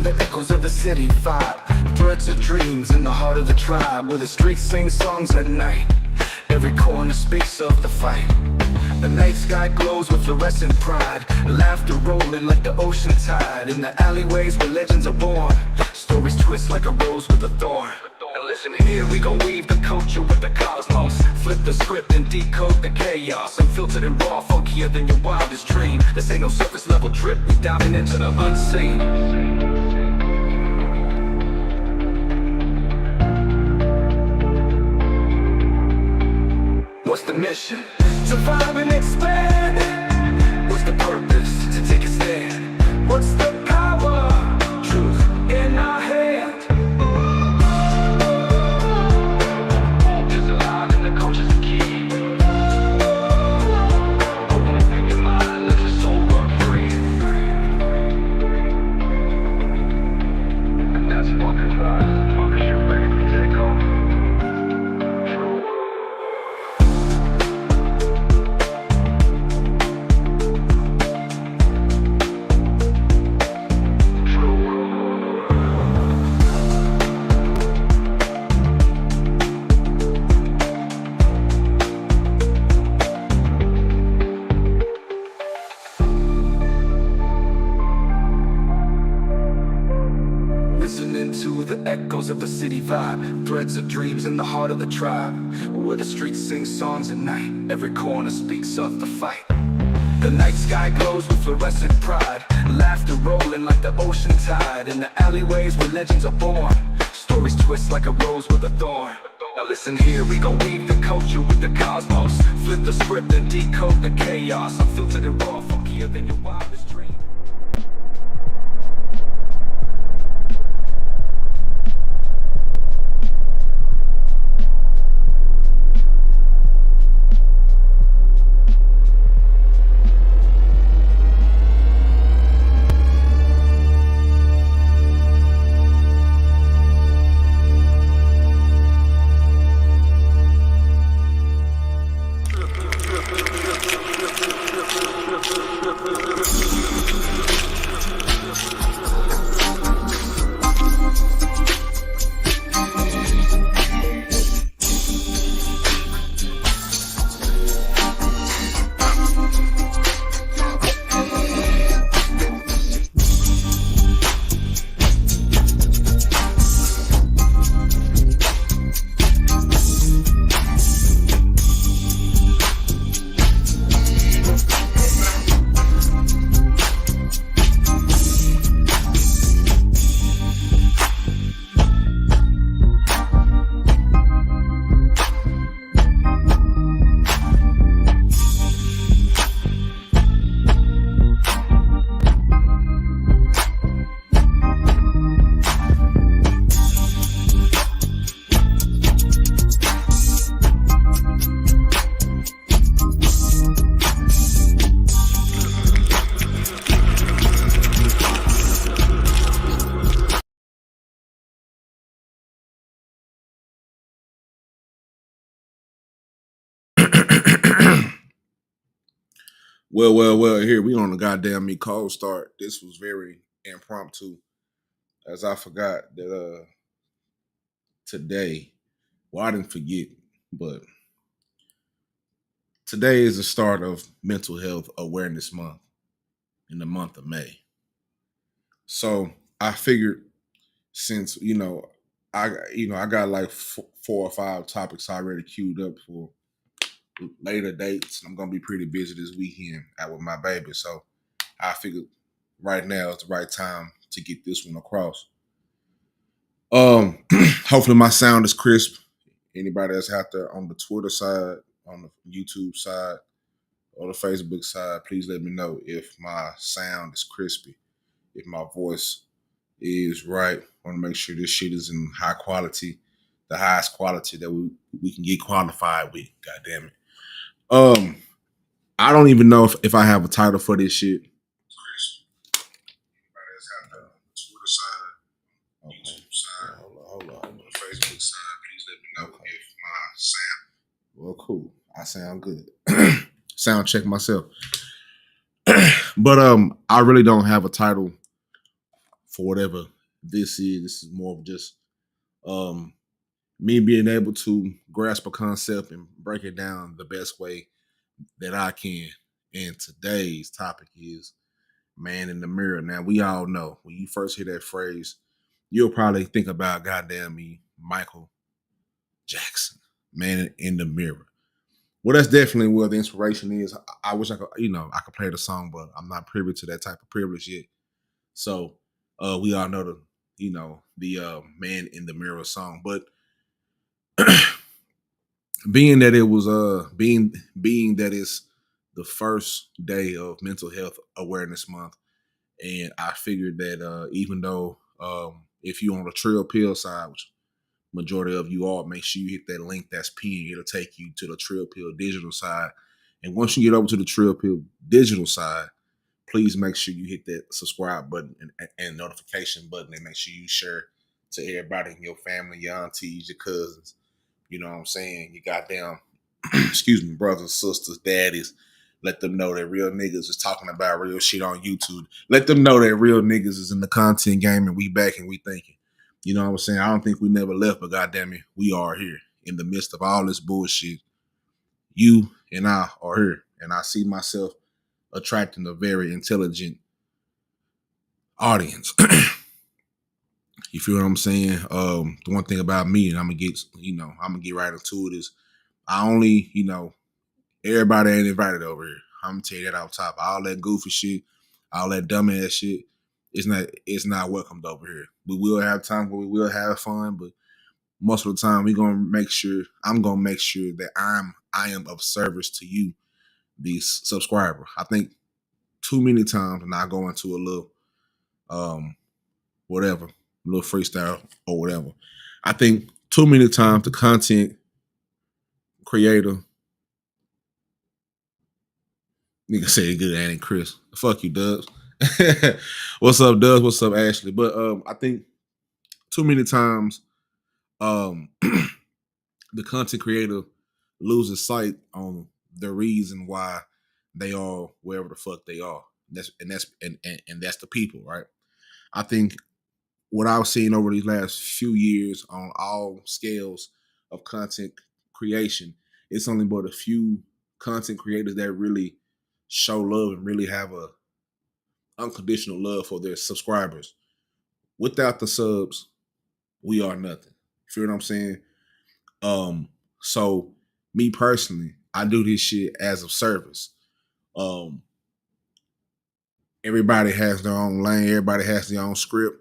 the echoes of the city vibe. Threads of dreams in the heart of the tribe, where the streets sing songs at night. Every corner speaks of the fight. The night sky glows with fluorescent pride. Laughter rolling like the ocean tide. In the alleyways where legends are born, stories twist like a rose with a thorn. And listen here, we gon' weave the culture with the cosmos. Flip the script and decode the chaos. Unfiltered and raw, funkier than your wildest dream. This ain't no surface level trip, we diving into the unseen. What's the mission? Survive and expand. What's the purpose? To take a stand. What's the power? Truth in our hand. Just alive in the culture's the key. Open your mind, let your soul work free. And that's fucking right. Fucking shit ready to take off. Listening to the echoes of the city vibe. Threads of dreams in the heart of the tribe, where the streets sing songs at night. Every corner speaks of the fight. The night sky glows with fluorescent pride. Laughter rolling like the ocean tide. In the alleyways where legends are born, stories twist like a rose with a thorn. Now listen here, we gon' weave the culture with the cosmos. Flip the script and decode the chaos. Unfiltered and raw, funkier than your wildest dream. Well, here we on the goddamn me cold start. This was very impromptu, as I forgot that today, well, I didn't forget, but today is the start of Mental Health Awareness Month in the month of May. So I figured since, I got like 4 or 5 topics already queued up for later dates. I'm gonna be pretty busy this weekend out with my baby, so I figured right now is the right time to get this one across. Hopefully my sound is crisp. Anybody that's out there on the Twitter side, on the YouTube side, or the Facebook side, please let me know if my sound is crispy, if my voice is right. I want to make sure this shit is in high quality, the highest quality that we can get qualified with. God damn it. I don't even know if I have a title for this shit. Hold on. Facebook side, please let me know if my sound. Well, cool. I sound good. Sound check myself. But I really don't have a title for whatever This is more of just um me being able to grasp a concept and break it down the best way that I can. And today's topic is man in the mirror. Now we all know when you first hear that phrase, you'll probably think about goddamn me, Michael Jackson, man in the mirror. Well, that's definitely where the inspiration is. I wish I could, I could play the song, but I'm not privy to that type of privilege yet. So we all know the man in the mirror song. But being that it was being that it's the first day of mental health awareness month, and I figured that even though if you on the trail pill side, which majority of you are, make sure you hit that link that's pinned. It'll take you to the Trill Pill digital side. And once you get over to the Trill Pill digital side, please make sure you hit that subscribe button and notification button, and make sure you share to everybody in your family, your aunties, your cousins. You know what I'm saying? You goddamn, excuse me, brothers, sisters, daddies. Let them know that real niggas is talking about real shit on YouTube. Let them know that real niggas is in the content game and we back and we thinking. You know what I'm saying? I don't think we never left, but goddamn it, we are here in the midst of all this bullshit. You and I are here, and I see myself attracting a very intelligent audience. You feel what I'm saying? The one thing about me, and I'm gonna get right into it, is I only, everybody ain't invited over here. I'm gonna tell you that off top. All that goofy shit, all that dumbass shit, it's not welcomed over here. We will have times where we will have fun, but most of the time I'm gonna make sure that I am of service to you, the subscriber. I think too many times, and I go into a little whatever, a little freestyle or whatever. I think too many times the content creator, nigga say it good, ain't Chris. Fuck you, Dubs. What's up, Dubs? What's up, Ashley? But I think too many times um the content creator loses sight on the reason why they are wherever the fuck they are. And that's the people, right? I think what I've seen over these last few years on all scales of content creation, it's only but a few content creators that really show love and really have a unconditional love for their subscribers. Without the subs, we are nothing. You feel what I'm saying? So me personally, I do this shit as a service. Um, Everybody has their own lane, everybody has their own script,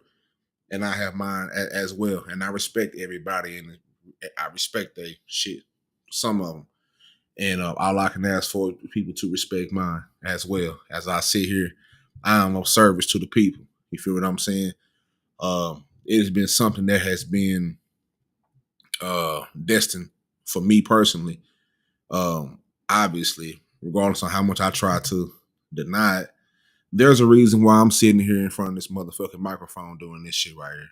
and I have mine as well. And I respect everybody, and I respect their shit, some of them. And all I can ask for is people to respect mine as well. As I sit here, I am of service to the people. You feel what I'm saying? It has been something that has been destined for me personally. Obviously, regardless of how much I try to deny it, there's a reason why I'm sitting here in front of this motherfucking microphone doing this shit right here.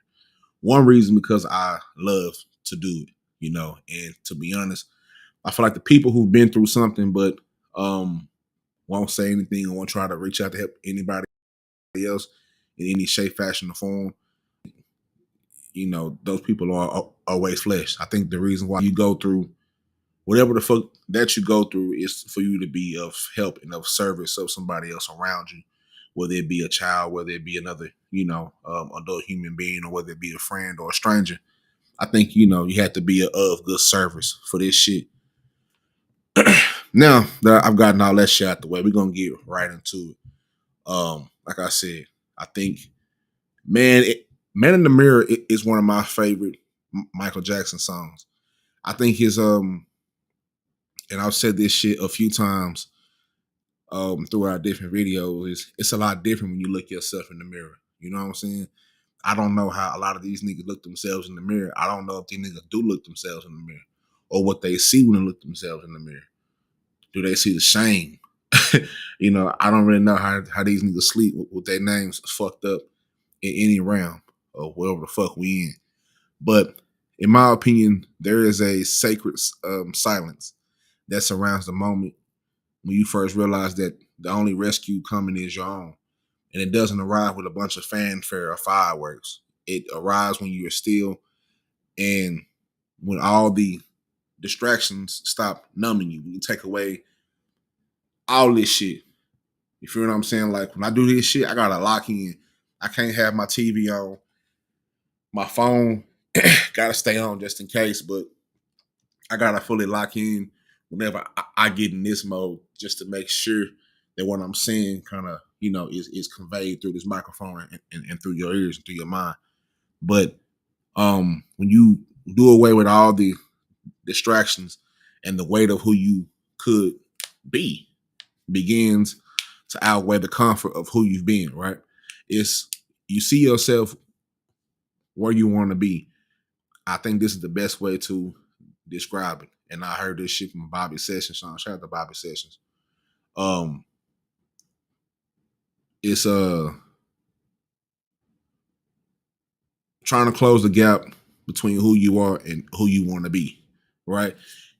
One reason because I love to do it, and to be honest, I feel like the people who've been through something but won't say anything or won't try to reach out to help anybody else in any shape, fashion, or form, those people are always flesh. I think the reason why you go through whatever the fuck that you go through is for you to be of help and of service of somebody else around you, whether it be a child, whether it be another, adult human being, or whether it be a friend or a stranger. I think, you have to be of good service for this shit. Now that I've gotten all that shit out the way, we're going to get right into it. Like I said, I think, man, Man in the Mirror is one of my favorite Michael Jackson songs. I think his, and I've said this shit a few times throughout different videos, it's a lot different when you look yourself in the mirror. You know what I'm saying? I don't know how a lot of these niggas look themselves in the mirror. I don't know if these niggas do look themselves in the mirror or what they see when they look themselves in the mirror. Do they see the shame? I don't really know how these niggas sleep with their names fucked up in any realm or wherever the fuck we in. But in my opinion, there is a sacred silence that surrounds the moment when you first realize that the only rescue coming is your own. And it doesn't arrive with a bunch of fanfare or fireworks. It arrives when you're still, and when all the distractions stop numbing you. You take away all this shit. You feel what I'm saying? Like when I do this shit, I gotta lock in. I can't have my TV on. My phone gotta stay on just in case, but I gotta fully lock in whenever I get in this mode, just to make sure that what I'm saying kind of, is conveyed through this microphone and through your ears and through your mind. But when you do away with all the distractions and the weight of who you could be begins to outweigh the comfort of who you've been, right? It's you see yourself where you want to be. I think this is the best way to describe it. And I heard this shit from Bobby Sessions. So shout out to Bobby Sessions. Um, it's trying to close the gap between who you are and who you want to be, right?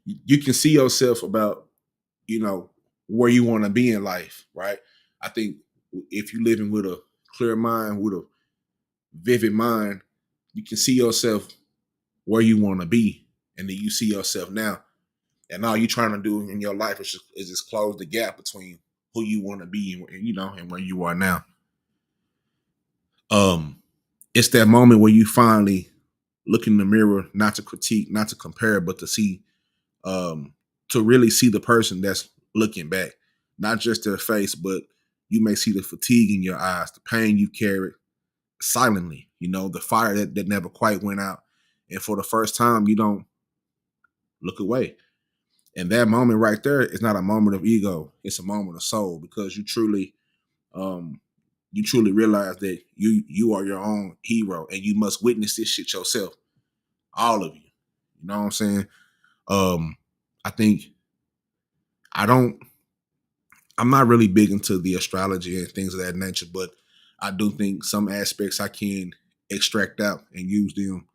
You can see yourself about, where you want to be in life, right? I think if you're living with a clear mind, with a vivid mind, you can see yourself where you want to be, and then you see yourself now. And all you're trying to do in your life is just close the gap between who you want to be and where you are now. It's that moment where you finally look in the mirror, not to critique, not to compare, but to see, to really see the person that's looking back, not just their face, but you may see the fatigue in your eyes, the pain you carried silently, the fire that never quite went out. And for the first time, you don't look away. And that moment right there is not a moment of ego; it's a moment of soul, because um, you truly realize that you are your own hero, and you must witness this shit yourself, all of you. You know what I'm saying? I think I don't. I'm not really big into the astrology and things of that nature, but I do think some aspects I can extract out and use them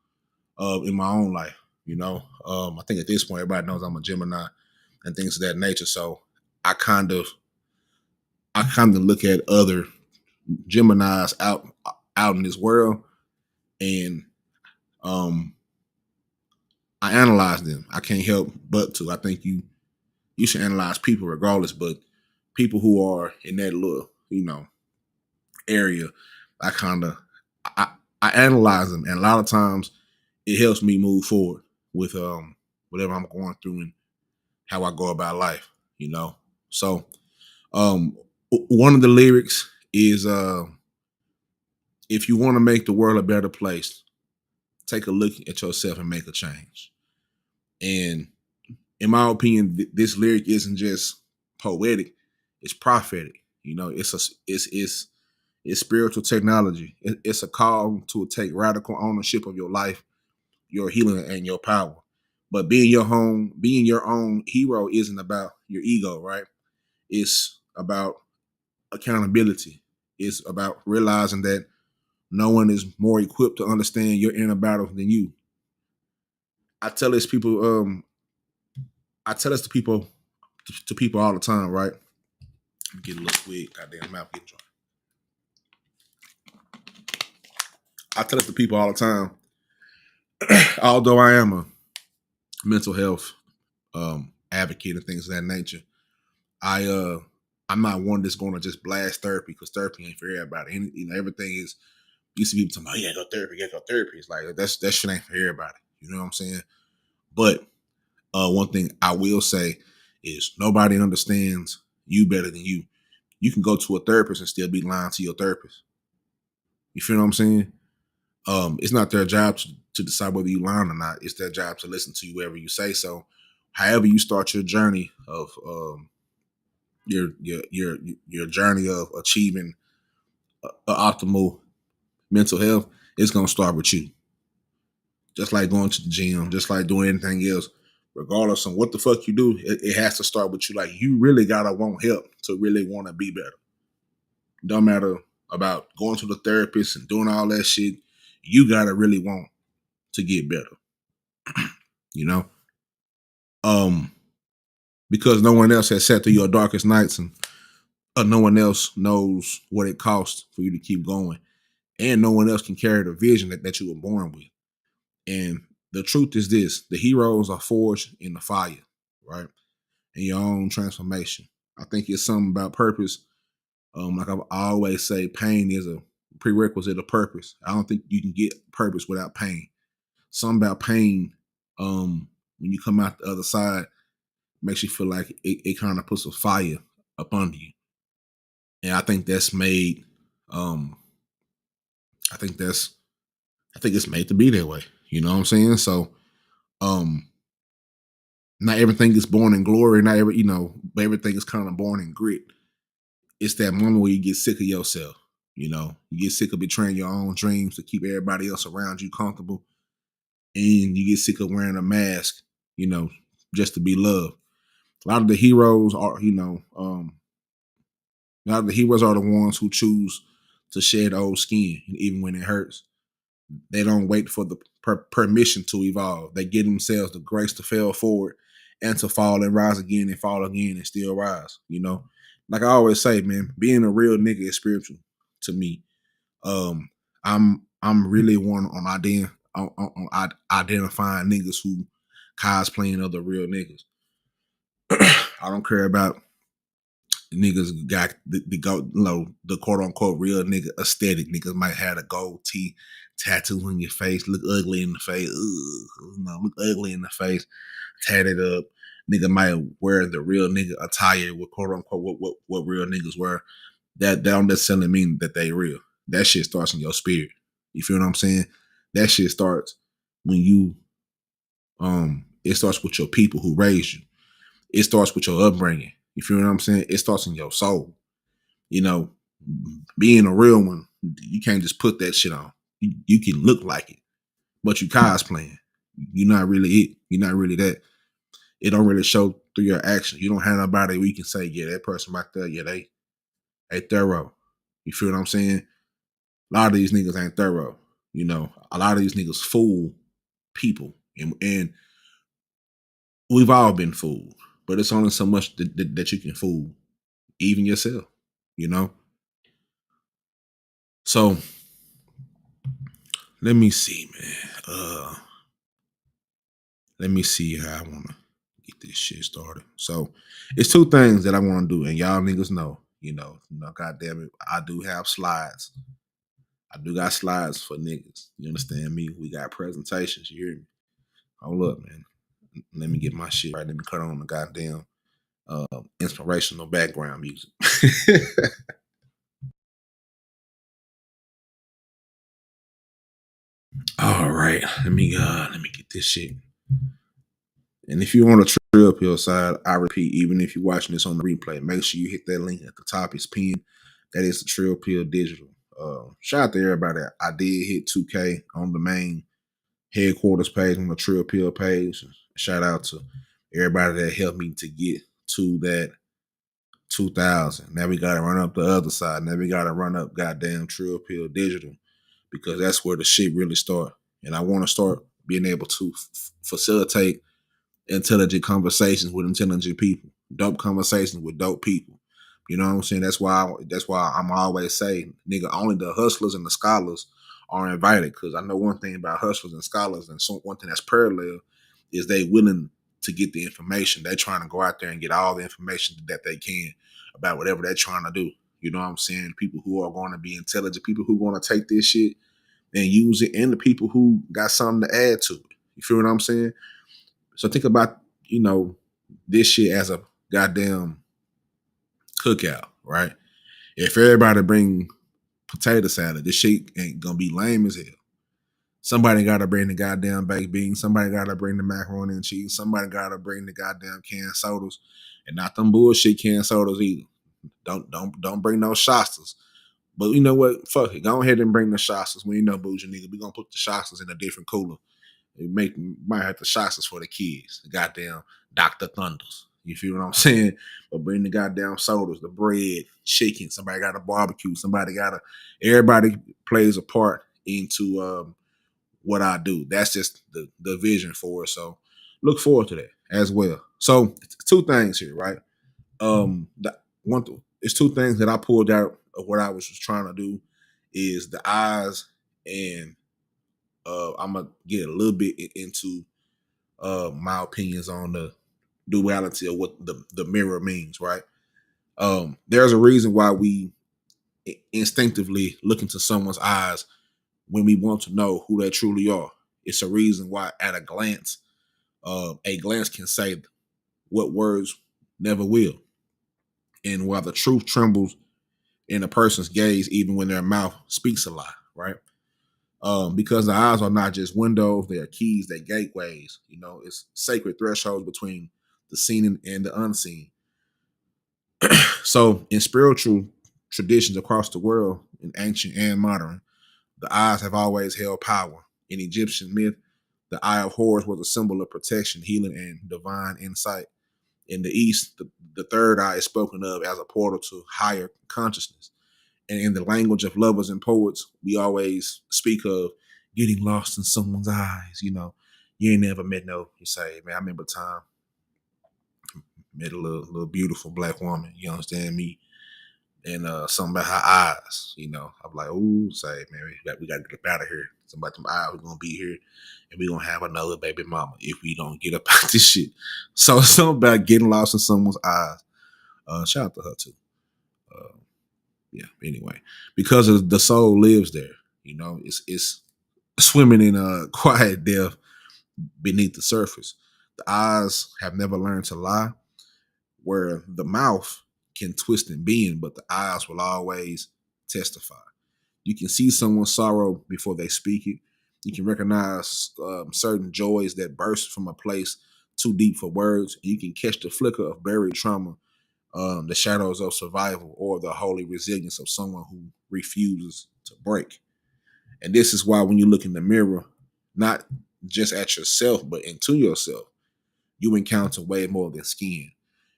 in my own life. I think at this point everybody knows I'm a Gemini and things of that nature. So I kind of look at other Geminis out in this world, and I analyze them. I can't help but to. I think you should analyze people regardless, but people who are in that little area, I kind of I, I analyze them, and a lot of times it helps me move forward with whatever I'm going through and how I go about life. So one of the lyrics is if you want to make the world a better place, take a look at yourself and make a change. And in my opinion, this lyric isn't just poetic; it's prophetic. It's spiritual technology. It's a call to take radical ownership of your life, your healing, and your power. But being your own hero isn't about your ego, right? It's about accountability. It's about realizing that no one is more equipped to understand your inner battle than you. I tell this people, I tell this to people all the time, right? Let me get a little quick. Goddamn mouth get dry. I tell this to people all the time. Although I am a mental health advocate and things of that nature, I'm not one that's going to just blast therapy, because therapy ain't for everybody. And, everything is used to be talking about, yeah, go therapy, yeah, go therapy. It's like that shit ain't for everybody. You know what I'm saying? But one thing I will say is nobody understands you better than you. You can go to a therapist and still be lying to your therapist. You feel what I'm saying? It's not their job to decide whether you lying or not. It's their job to listen to you wherever you say so. However, you start your journey of your journey of achieving optimal mental health, it's gonna start with you. Just like going to the gym, just like doing anything else, regardless of what the fuck you do, it has to start with you. Like, you really gotta want help to really want to be better. Don't matter about going to the therapist and doing all that shit. You gotta really want to get better. you know, um, because no one else has sat through your darkest nights, and no one else knows what it costs for you to keep going. and no one else can carry the vision that you were born with. And the truth is this: the heroes are forged in the fire, right? In your own transformation. I think it's something about purpose. Like I always say, pain is a prerequisite of purpose. I don't think you can get purpose without pain. Something about pain, when you come out the other side, makes you feel like it kind of puts a fire up under you. And I think that's made. Um, I think that's. I think it's made to be that way. You know what I'm saying? So, um, not everything is born in glory. Not every, but everything is kind of born in grit. It's that moment where you get sick of yourself. You get sick of betraying your own dreams to keep everybody else around you comfortable, and you get sick of wearing a mask, you know, just to be loved. A lot of the heroes are, a lot of the heroes are the ones who choose to shed old skin, and even when it hurts. They don't wait for the permission to evolve. They give themselves the grace to fail forward and to fall and rise again and fall again and still rise. Like I always say, man, being a real nigga is spiritual to me. Um, I'm really one on identifying niggas who cosplaying other real niggas. I don't care about niggas got the go, the quote unquote real nigga aesthetic. Niggas might have a gold tee tattoo on your face, look ugly in the face, look ugly in the face, tatted up. Nigga might wear the real nigga attire with quote unquote what real niggas wear. That don't necessarily mean that they real. That shit starts in your spirit. You feel what I'm saying? That shit starts when you it starts with your people who raised you. It starts with your upbringing. You feel what I'm saying? It starts in your soul. You know, being a real one, you can't just put that shit on. You can look like it, but you cosplaying. You're not really it. You're not really that. It don't really show through your actions. You don't have nobody where you can say, yeah, that person right there, yeah, they thorough. You feel what I'm saying? A lot of these niggas ain't thorough. A lot of these niggas fool people, and we've all been fooled. But it's only so much that you can fool even yourself. You know. So let me see, man. Let me see how I want to get this shit started. So it's two things that I want to do, and y'all niggas know. Goddamn it, I do have slides. I do got slides for niggas. You understand me? We got presentations. You hear me? Hold up, man. Let me get my shit right. Let me cut on the goddamn inspirational background music. All right, let me get this shit. And if you want a Trill Pill side, I repeat, even if you're watching this on the replay, make sure you hit that link at the top. It's pinned. That is the Trill Pill Digital. Shout out to everybody. I did hit 2K on the main headquarters page on the Trill Pill page. Shout out to everybody that helped me to get to that 2,000. Now we got to run up the other side. Now we got to run up goddamn Trill Pill Digital, because that's where the shit really start. And I want to start being able to facilitate intelligent conversations with intelligent people, dope conversations with dope people. You know what I'm saying? That's why I'm always saying, nigga, only the hustlers and the scholars are invited. Because I know one thing about hustlers and scholars, and one thing that's parallel is they willing to get the information. They're trying to go out there and get all the information that they can about whatever they're trying to do. You know what I'm saying? People who are going to be intelligent, people who are going to take this shit and use it, and the people who got something to add to it. You feel what I'm saying? So think about, this shit as a goddamn cookout, right? If everybody bring potato salad, this shit ain't gonna be lame as hell. Somebody gotta bring the goddamn baked beans. Somebody gotta bring the macaroni and cheese. Somebody gotta bring the goddamn canned sodas, and not them bullshit canned sodas either. Don't bring no Shastas. But you know what? Fuck it. Go ahead and bring the Shastas. We ain't no bougie nigga. We gonna put the Shastas in a different cooler. Might have the Shastas for the kids. The goddamn Dr. Thunders. You feel what I'm saying? But bring the goddamn sodas, the bread, chicken. Somebody got a barbecue. Everybody plays a part into what I do. That's just the vision for it. So look forward to that as well. So two things here, right? It's two things that I pulled out of what I was trying to do, is the eyes, and I'm gonna get a little bit into my opinions on the duality of what the mirror means, right? There's a reason why we instinctively look into someone's eyes when we want to know who they truly are. It's a reason why, at a glance can say what words never will. And while the truth trembles in a person's gaze, even when their mouth speaks a lie, right? Because the eyes are not just windows, they are keys, they're gateways. It's sacred thresholds between the seen and the unseen. So, in spiritual traditions across the world, in ancient and modern, the eyes have always held power. In Egyptian myth, the Eye of Horus was a symbol of protection, healing, and divine insight. In the East, the third eye is spoken of as a portal to higher consciousness. And in the language of lovers and poets, we always speak of getting lost in someone's eyes. You ain't never met you say, man, I remember a time, met a little beautiful black woman, you understand me? And something about her eyes, I'm like, ooh, say, man, we got to get up out of here. Something about them eyes, we're going to be here and we're going to have another baby mama if we don't get up out this shit. So it's something about getting lost in someone's eyes. Shout out to her too. Yeah, anyway, because of the soul lives there, it's swimming in a quiet depth beneath the surface. The eyes have never learned to lie, where the mouth can twist and bend, but the eyes will always testify. You can see someone's sorrow before they speak it. You can recognize certain joys that burst from a place too deep for words. You can catch the flicker of buried trauma, the shadows of survival, or the holy resilience of someone who refuses to break. And this is why when you look in the mirror, not just at yourself, but into yourself, you encounter way more than skin.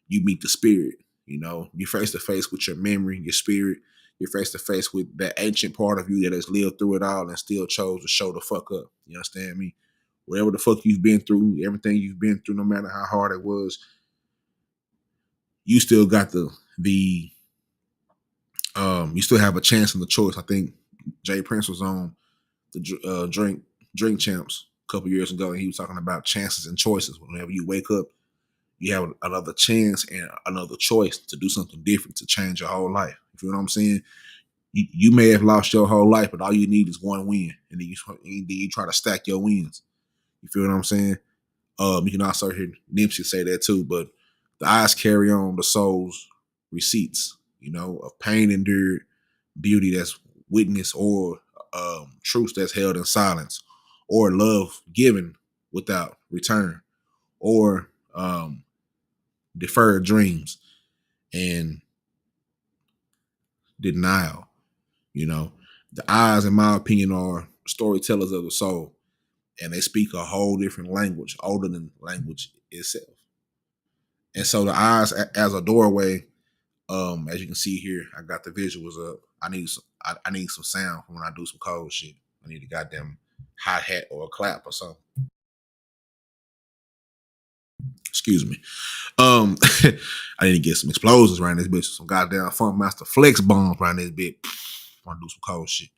You meet the spirit. You're face to face with your memory, your spirit. You're face to face with that ancient part of you that has lived through it all and still chose to show the fuck up. You understand me? Whatever the fuck you've been through, everything you've been through, no matter how hard it was, you still got the you still have a chance and the choice. I think Jay Prince was on the drink champs a couple years ago, and he was talking about chances and choices. Whenever you wake up, you have another chance and another choice to do something different to change your whole life. You feel what I'm saying? You may have lost your whole life, but all you need is one win, and then you try to stack your wins. You feel what I'm saying? You can also hear Nipsey say that too, but the eyes carry on the soul's receipts, of pain endured, beauty that's witnessed, or truth that's held in silence, or love given without return, or deferred dreams and denial. The eyes, in my opinion, are storytellers of the soul, and they speak a whole different language, older than language itself. And so the eyes as a doorway, as you can see here, I got the visuals up. I need some sound for when I do some cold shit. I need a goddamn hi hat or a clap or something. Excuse me. I need to get some explosions around this bitch, some goddamn Funk Master Flex bombs around this bitch. I want to do some cold shit.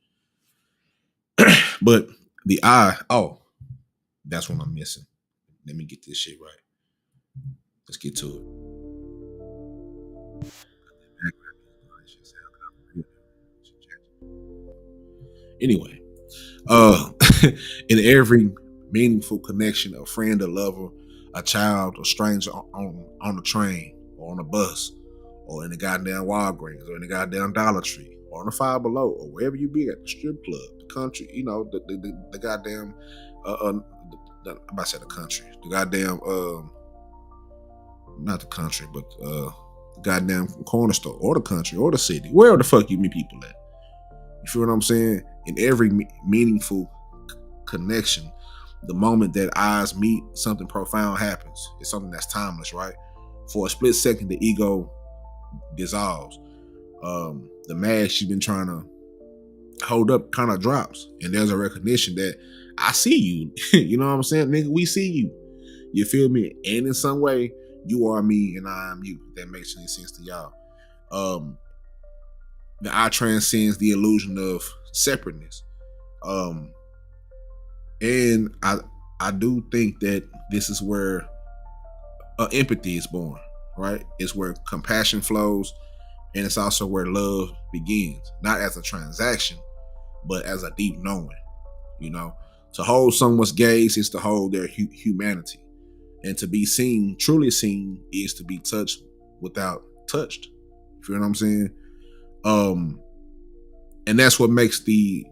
But the eye, that's what I'm missing. Let me get this shit right. Let's get to it. Anyway, in every meaningful connection, a friend, a lover, a child, a stranger on the train or on a bus or in the goddamn Walgreens or in the goddamn Dollar Tree or on the Five Below or wherever you be at the strip club, the country, the goddamn, I'm about to say the country, the goddamn, not the country, but the goddamn corner store or the country or the city, wherever the fuck you meet people at. You feel what I'm saying? In every meaningful connection, the moment that eyes meet, something profound happens. It's something that's timeless, right? For a split second, the ego dissolves. The mask you've been trying to hold up kind of drops, and there's a recognition that I see you. You know what I'm saying, nigga? We see you. You feel me? And in some way, you are me and I am you. If that makes any sense to y'all. The I transcends the illusion of separateness. Um, and I do think that this is where empathy is born, right? It's where compassion flows, and it's also where love begins, not as a transaction, but as a deep knowing. You know, to hold someone's gaze is to hold their humanity, and to be seen, truly seen, is to be touched without touched. You feel what I'm saying? Um, and that's what makes the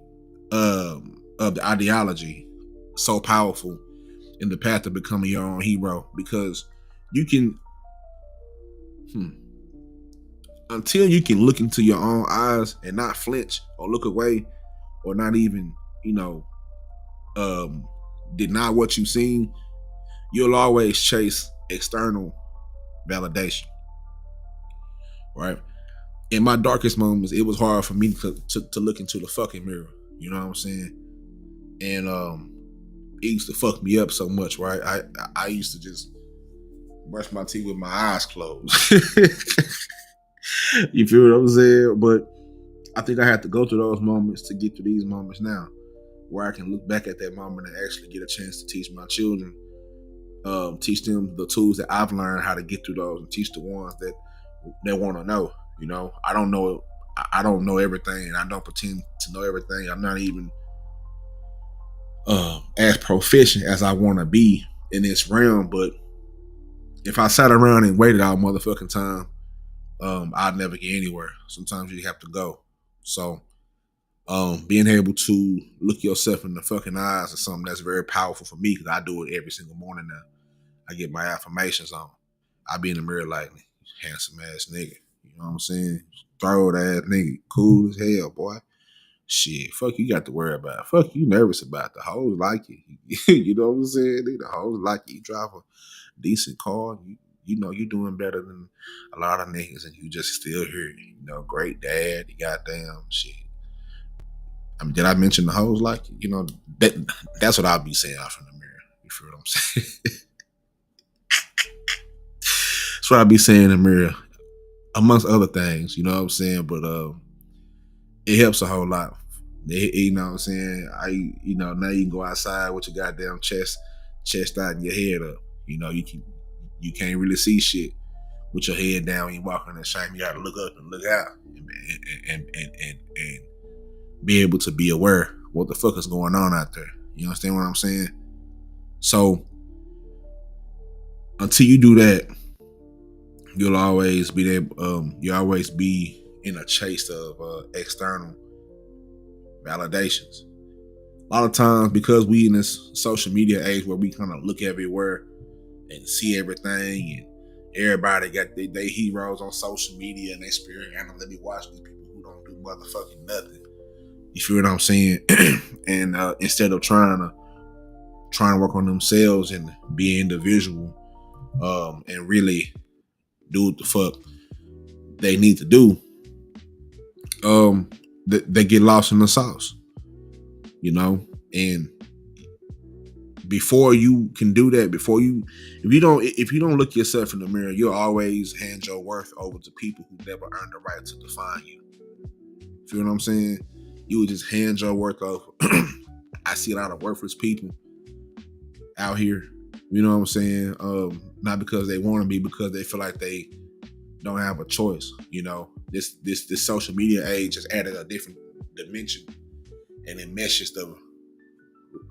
of the ideology so powerful in the path of becoming your own hero, because you can hmm, until you can look into your own eyes and not flinch or look away or not even, you know, um, deny what you've seen, you'll always chase external validation, right? In my darkest moments, it was hard for me to look into the fucking mirror. You know what I'm saying? And it used to fuck me up so much, right? I used to just brush my teeth with my eyes closed. You feel what I'm saying? But I think I had to go through those moments to get to these moments now, where I can look back at that moment and actually get a chance to teach my children, teach them the tools that I've learned how to get through those, and teach the ones that they want to know. You know, I don't know. I don't know everything, and I don't pretend to know everything. I'm not even as proficient as I want to be in this realm. But if I sat around and waited all motherfucking time, I'd never get anywhere. Sometimes you have to go. So being able to look yourself in the fucking eyes is something that's very powerful for me, because I do it every single morning now. I get my affirmations on. I be in the mirror like, handsome ass nigga. You know what I'm saying? Throat ass nigga. Cool as hell, boy. Shit, fuck you got to worry about. Fuck you nervous about. The hoes like you. You know what I'm saying? The hoes like you. You drive a decent car. You know you doing better than a lot of niggas, and you just still here. You know, great dad. You goddamn shit. I mean, did I mention the hoes like you? You know, that's what I'll be saying out from the mirror. You feel what I'm saying? That's what I'll be saying in the mirror, amongst other things. You know what I'm saying? But it helps a whole lot. You know what I'm saying? Now you can go outside with your goddamn chest out and your head up. You know, you can't really see shit with your head down when you walking in the shame. You gotta look up and look out and be able to be aware what the fuck is going on out there. You understand what I'm saying? So until you do that, you'll always be there. You always be in a chase of external validations. A lot of times, because we in this social media age where we kind of look everywhere and see everything, and everybody got their heroes on social media and they spirit animal. Let me watch these people who don't do motherfucking nothing. You feel what I'm saying? And instead of trying to work on themselves and be individual, and really do what the fuck they need to do, they get lost in the sauce, you know. And before you can do that, if you don't look yourself in the mirror, you'll always hand your worth over to people who never earned the right to define you. Feel what I'm saying? You would just hand your worth over. I see a lot of worthless people out here. You know what I'm saying? Not because they want to be, because they feel like they don't have a choice. You know, this social media age has added a different dimension, and it meshes the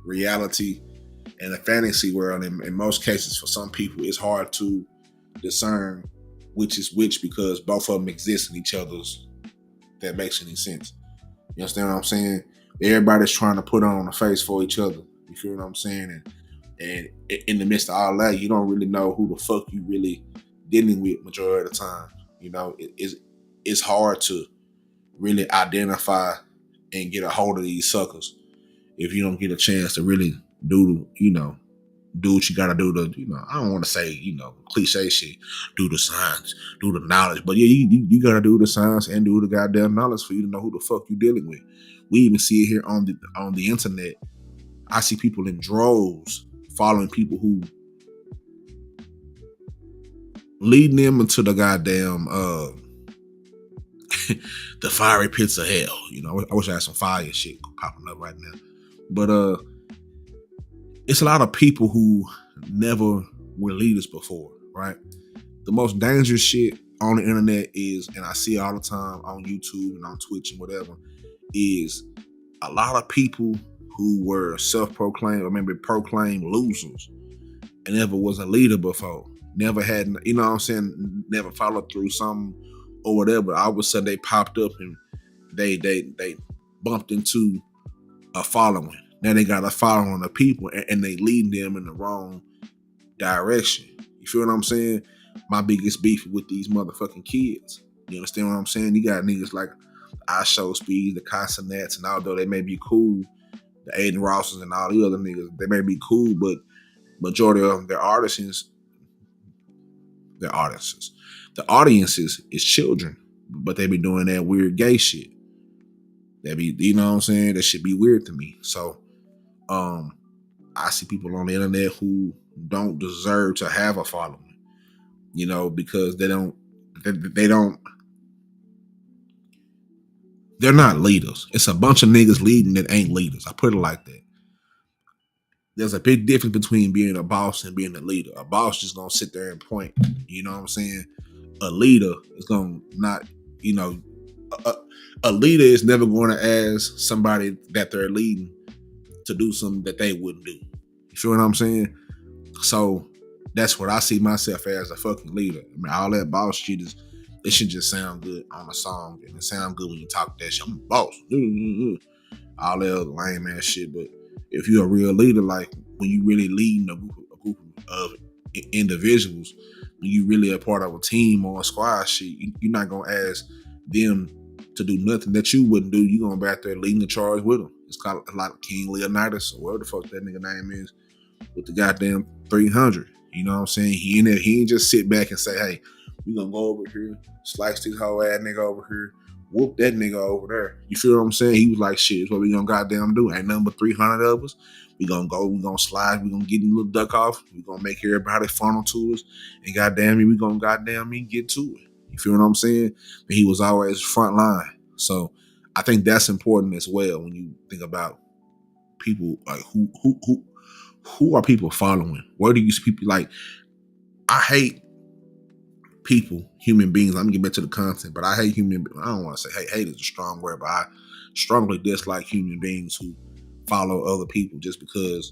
reality and the fantasy world. In most cases, for some people, it's hard to discern which is which, because both of them exist in each other's. That makes any sense? You understand what I'm saying? Everybody's trying to put on a face for each other. You feel what I'm saying? And in the midst of all that, you don't really know who the fuck you really dealing with majority of the time. You know, it's hard to really identify and get a hold of these suckers if you don't get a chance to really do what you gotta do to, I don't want to say, cliche shit, do the science, do the knowledge. But yeah, you gotta do the science and do the goddamn knowledge for you to know who the fuck you dealing with. We even see it here on the internet. I see people in droves following people who leading them into the goddamn the fiery pits of hell. You know, I wish I had some fire shit popping up right now. But it's a lot of people who never were leaders before, right? The most dangerous shit on the internet is, and I see it all the time on YouTube and on Twitch and whatever, is a lot of people who were self-proclaimed or maybe proclaimed losers and never was a leader before. Never had, you know what I'm saying, never followed through something or whatever. All of a sudden they popped up and they bumped into a following. Now they got a following of people and they leading them in the wrong direction. You feel what I'm saying? My biggest beef with these motherfucking kids. You understand what I'm saying? You got niggas like I Show Speed, the Consonants, and although they may be cool, the Aiden Rosses and all the other niggas, they may be cool, but majority of their audiences. The audiences is children, but they be doing that weird gay shit. That be, you know what I'm saying? That should be weird to me. So, I see people on the internet who don't deserve to have a following, you know, because they're not leaders. It's a bunch of niggas leading that ain't leaders. I put it like that. There's a big difference between being a boss and being a leader. A boss just gonna sit there and point. You know what I'm saying? A leader is gonna not, you know, a leader is never going to ask somebody that they're leading to do something that they wouldn't do. You feel what I'm saying? So that's what I see myself as, a fucking leader. I mean, all that boss shit is, it should just sound good on a song, and it sound good when you talk that shit. I'm a boss. All that other lame ass shit. But if you're a real leader, like when you really leading a group of individuals, when you really a part of a team or a squad shit, you're not gonna ask them to do nothing that you wouldn't do. You're gonna be out there leading the charge with them. It's called a lot of King Leonidas or whatever the fuck that nigga name is, with the goddamn 300. You know what I'm saying? He in there, he ain't just sit back and say, hey, we gonna go over here, slice this whole ass nigga over here, whoop that nigga over there. You feel what I'm saying? He was like, shit, it's what we gonna goddamn do. Ain't nothing but 300 of us. We gonna go, we gonna slide, we gonna get a little duck off, we gonna make everybody funnel to us, and goddamn me, we gonna goddamn me get to it. You feel what I'm saying? And he was always front line. So I think that's important as well when you think about people, like who are people following? Where do you see people? Like, I hate people, human beings. I'm gonna get back to the content, but I hate I don't want to say hate is a strong word, but I strongly dislike human beings who follow other people just because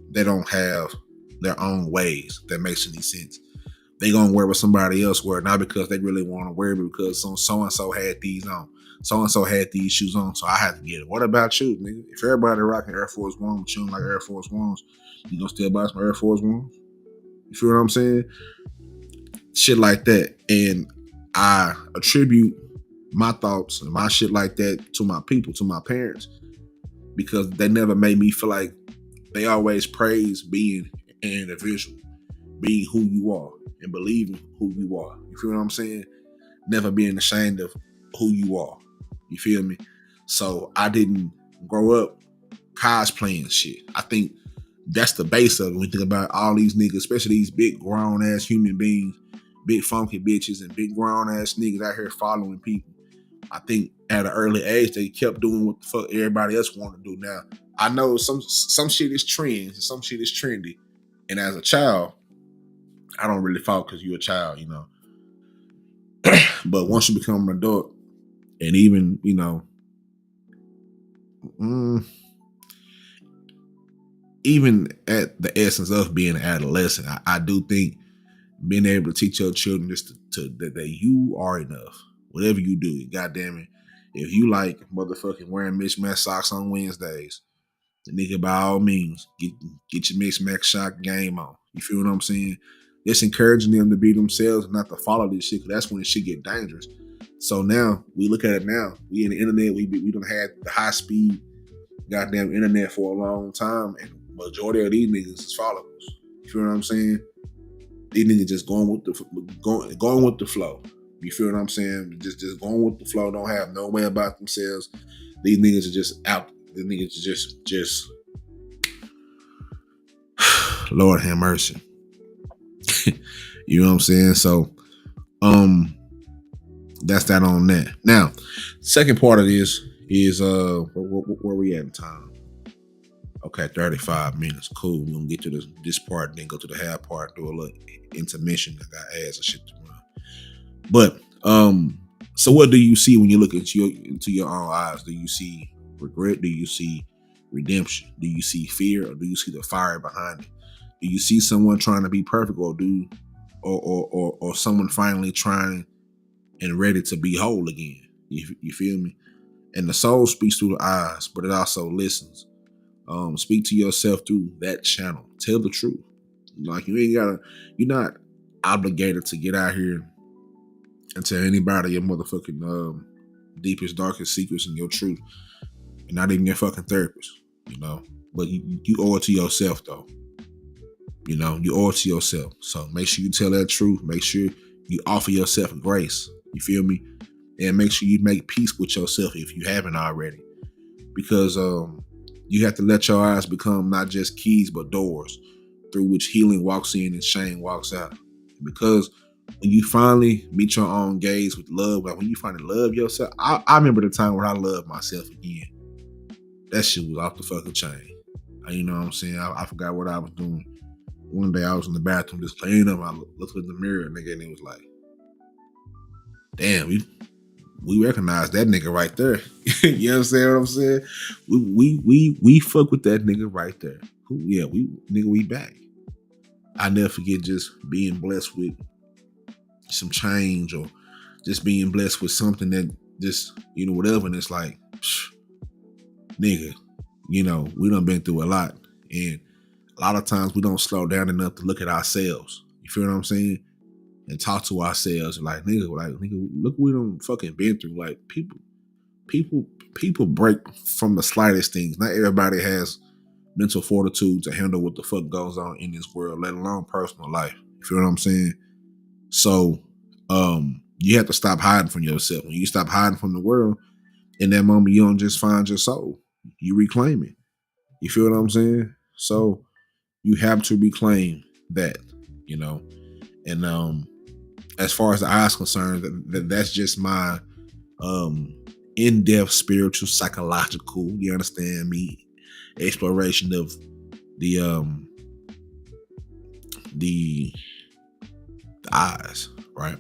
they don't have their own ways that makes any sense. They gonna wear what somebody else wear, not because they really want to wear it, because so-and-so had these on. So-and-so had these shoes on, so I had to get it. What about you, nigga? If everybody rocking Air Force One, but you don't like Air Force Ones, you gonna still buy some Air Force Ones? You feel what I'm saying? Shit like that. And I attribute my thoughts and my shit like that to my people, to my parents, because they never made me feel like, they always praise being an individual, being who you are and believing who you are. You feel what I'm saying? Never being ashamed of who you are. You feel me? So I didn't grow up cosplaying shit. I think that's the base of it. When you think about all these niggas, especially these big grown ass human beings, big funky bitches and big grown ass niggas out here following people. I think at an early age they kept doing what the fuck everybody else wanted to do. Now I know some shit is trends and some shit is trendy. And as a child, I don't really follow because you're a child, you know. But once you become an adult, and even, you know, even at the essence of being an adolescent, I do think being able to teach your children just that you are enough. Whatever you do, goddamn it. If you like motherfucking wearing mismatched socks on Wednesdays, the nigga, by all means, get your mismatched sock game on. You feel what I'm saying? Just encouraging them to be themselves and not to follow this shit, because that's when it shit get dangerous. So now, we look at it now. We in the internet, we done had the high speed goddamn internet for a long time, and majority of these niggas is followers. You feel what I'm saying? These niggas just going with the flow. You feel what I'm saying? Just going with the flow. Don't have no way about themselves. These niggas are just out. These niggas are just Lord have mercy. You know what I'm saying? So, that's that on that. Now, second part of this is where we at in time? Okay, 35 minutes. Cool. We're gonna get to this part and then go to the half part, do a little intermission. I got ads and shit to run. But so what do you see when you look into your own eyes? Do you see regret? Do you see redemption? Do you see fear, or do you see the fire behind it? Do you see someone trying to be perfect, or someone finally trying and ready to be whole again? You feel me? And the soul speaks through the eyes, but it also listens. Speak to yourself through that channel. Tell the truth. Like you're not obligated to get out here and tell anybody your motherfucking deepest, darkest secrets and your truth. And not even your fucking therapist, But you owe it to yourself though. You owe it to yourself. So make sure you tell that truth. Make sure you offer yourself grace. You feel me? And make sure you make peace with yourself if you haven't already. Because you have to let your eyes become not just keys but doors through which healing walks in and shame walks out. Because when you finally meet your own gaze with love, like when you finally love yourself, I remember the time when I loved myself again. That shit was off the fucking chain. You know what I'm saying? I forgot what I was doing. One day I was in the bathroom just cleaning up. I looked in the mirror, nigga, and it was like, damn, we recognize that nigga right there. You know what I'm saying? We fuck with that nigga right there. We back. I never forget just being blessed with some change, or just being blessed with something that just, whatever. And it's like, nigga, we done been through a lot. And a lot of times we don't slow down enough to look at ourselves. You feel what I'm saying? And talk to ourselves like, nigga, look what we done fucking been through. Like people break from the slightest things. Not everybody has mental fortitude to handle what the fuck goes on in this world, let alone personal life. You feel what I'm saying? So you have to stop hiding from yourself. When you stop hiding from the world, in that moment you don't just find your soul. You reclaim it. You feel what I'm saying? So you have to reclaim that, and as far as the eyes concerned, that's just my in-depth spiritual, psychological, you understand me, exploration of the eyes, right?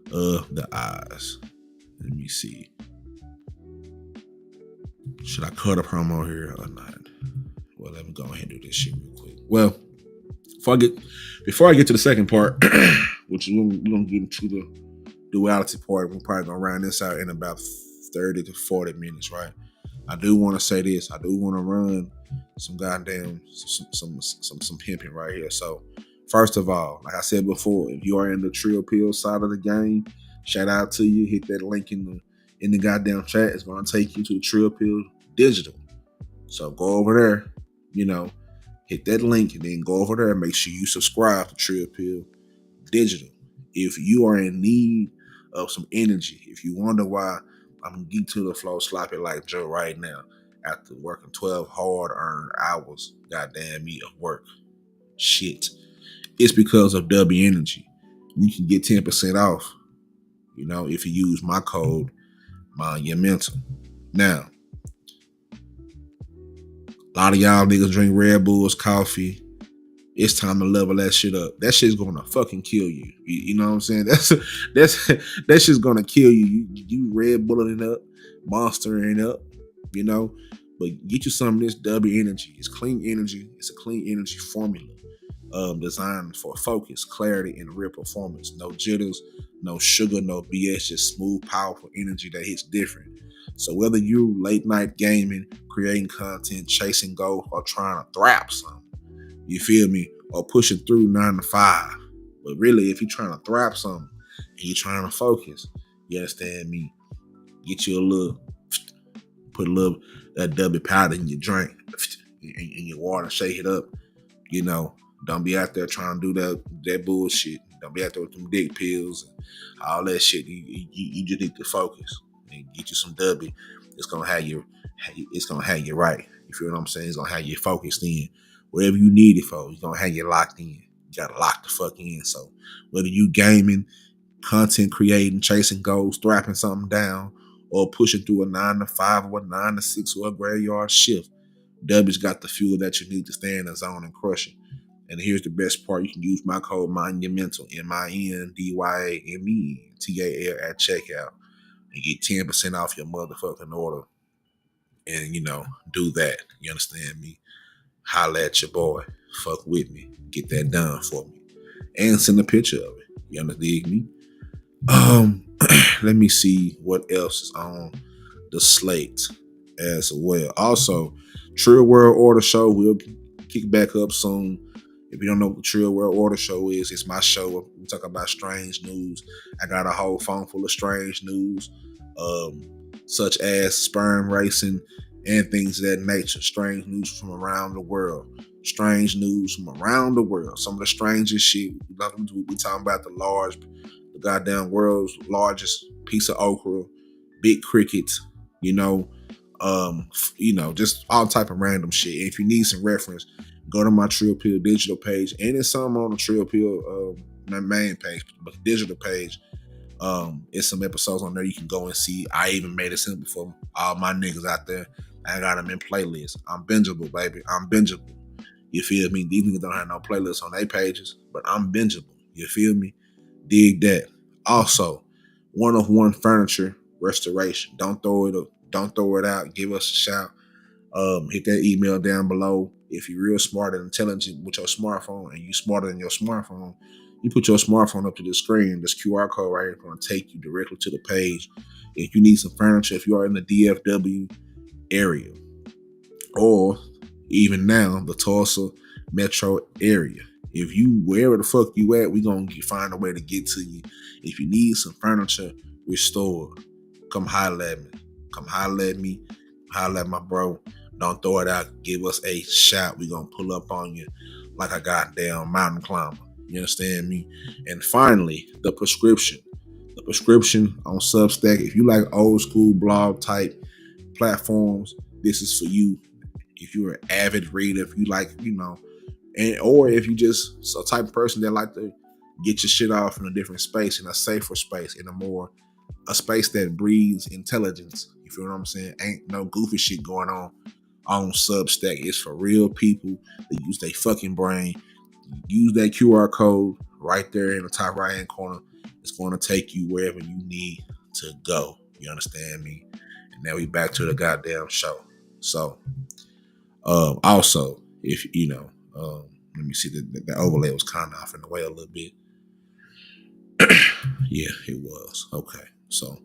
The eyes. Let me see. Should I cut a promo here or not? Well, let me go ahead and do this shit real quick. Well, before I get to the second part, which we're gonna get into the duality part, we're probably gonna round this out in about 30 to 40 minutes, right? I do want to say this. I do want to run some goddamn some pimping right here. So, first of all, like I said before, if you are in the Trill Pill side of the game, shout out to you. Hit that link in the goddamn chat. It's gonna take you to the Trill Pill Digital. So go over there, hit that link and then go over there and make sure you subscribe to Trill Pill Digital. If you are in need of some energy, if you wonder why I'm geek to the flow, sloppy like Joe right now, after working 12 hard-earned hours, goddamn me, of work, shit, it's because of W Energy. You can get 10% off, if you use my code, Monumental. Now, a lot of y'all niggas drink Red Bulls, coffee. It's time to level that shit up. That shit's gonna fucking kill you. You know what I'm saying? That shit's gonna kill you. You Red Bulling it up, monstering up, But get you some of this W Energy. It's clean energy. It's a clean energy formula designed for focus, clarity, and real performance. No jitters, no sugar, no BS. Just smooth, powerful energy that hits different. So whether you late night gaming, creating content, chasing goals, or trying to thrap something, you feel me? Or pushing through 9 to 5. But really, if you're trying to thrap something and you're trying to focus, you understand me? Get you put a little W powder in your drink, in your water, shake it up. Don't be out there trying to do that bullshit. Don't be out there with them dick pills and all that shit. You just need to focus and get you some W. It's gonna have you right. You feel what I'm saying? It's gonna have you focused in. Whatever you need it for, it's gonna have you locked in. You gotta lock the fuck in. So whether you gaming, content creating, chasing goals, thriving something down, or pushing through a 9 to 5 or a 9 to 6 or a graveyard shift. W's got the fuel that you need to stay in the zone and crush it. And here's the best part. You can use my code monumental, MINDYAMENTAL at checkout and get 10% off your motherfucking order. And, do that. You understand me? Holla at your boy. Fuck with me. Get that done for me. And send a picture of it. You understand me? Let me see what else is on the slate as well. Also, Trill World Order Show will kick back up soon. If you don't know what the Trill World Order Show is, it's my show. We talk about strange news. I got a whole phone full of strange news, such as sperm racing and things of that nature. Strange news from around the world. Strange news from around the world. Some of the strangest shit. We talking about the goddamn world's largest piece of okra, big crickets, just all type of random shit. If you need some reference, go to my Trill Pill digital page, and there's some on the Trill Pill main page, but the digital page, it's some episodes on there you can go and see. I even made it simple for all my niggas out there. I got them in playlists. I'm bingeable, baby. I'm bingeable. You feel me? These niggas don't have no playlists on their pages, but I'm bingeable. You feel me? Dig that. Also, one-of-one furniture restoration. Don't throw it out. Give us a shout. Hit that email down below. If you're real smart and intelligent with your smartphone, and you smarter than your smartphone, you put your smartphone up to the screen. This QR code right here is going to take you directly to the page. If you need some furniture, if you are in the DFW area, or even now the Tulsa metro area, wherever the fuck you at, we gonna find a way to get to you. If you need some furniture restored, come holler at me. Come holler at me. Holler at my bro. Don't throw it out. Give us a shout. We gonna pull up on you like a goddamn mountain climber. You understand me? And finally, the prescription. The prescription on Substack. If you like old school blog type platforms, this is for you. If you're an avid reader, if you like, or if you just a type of person that like to get your shit off in a different space, in a safer space, in a space that breeds intelligence. You feel what I'm saying? Ain't no goofy shit going on Substack. It's for real people that use their fucking brain. Use that QR code right there in the top right hand corner. It's going to take you wherever you need to go. You understand me? And now we back to the goddamn show. So, also, if let me see, the overlay was kind of off in the way a little bit. Yeah, it was. Okay. So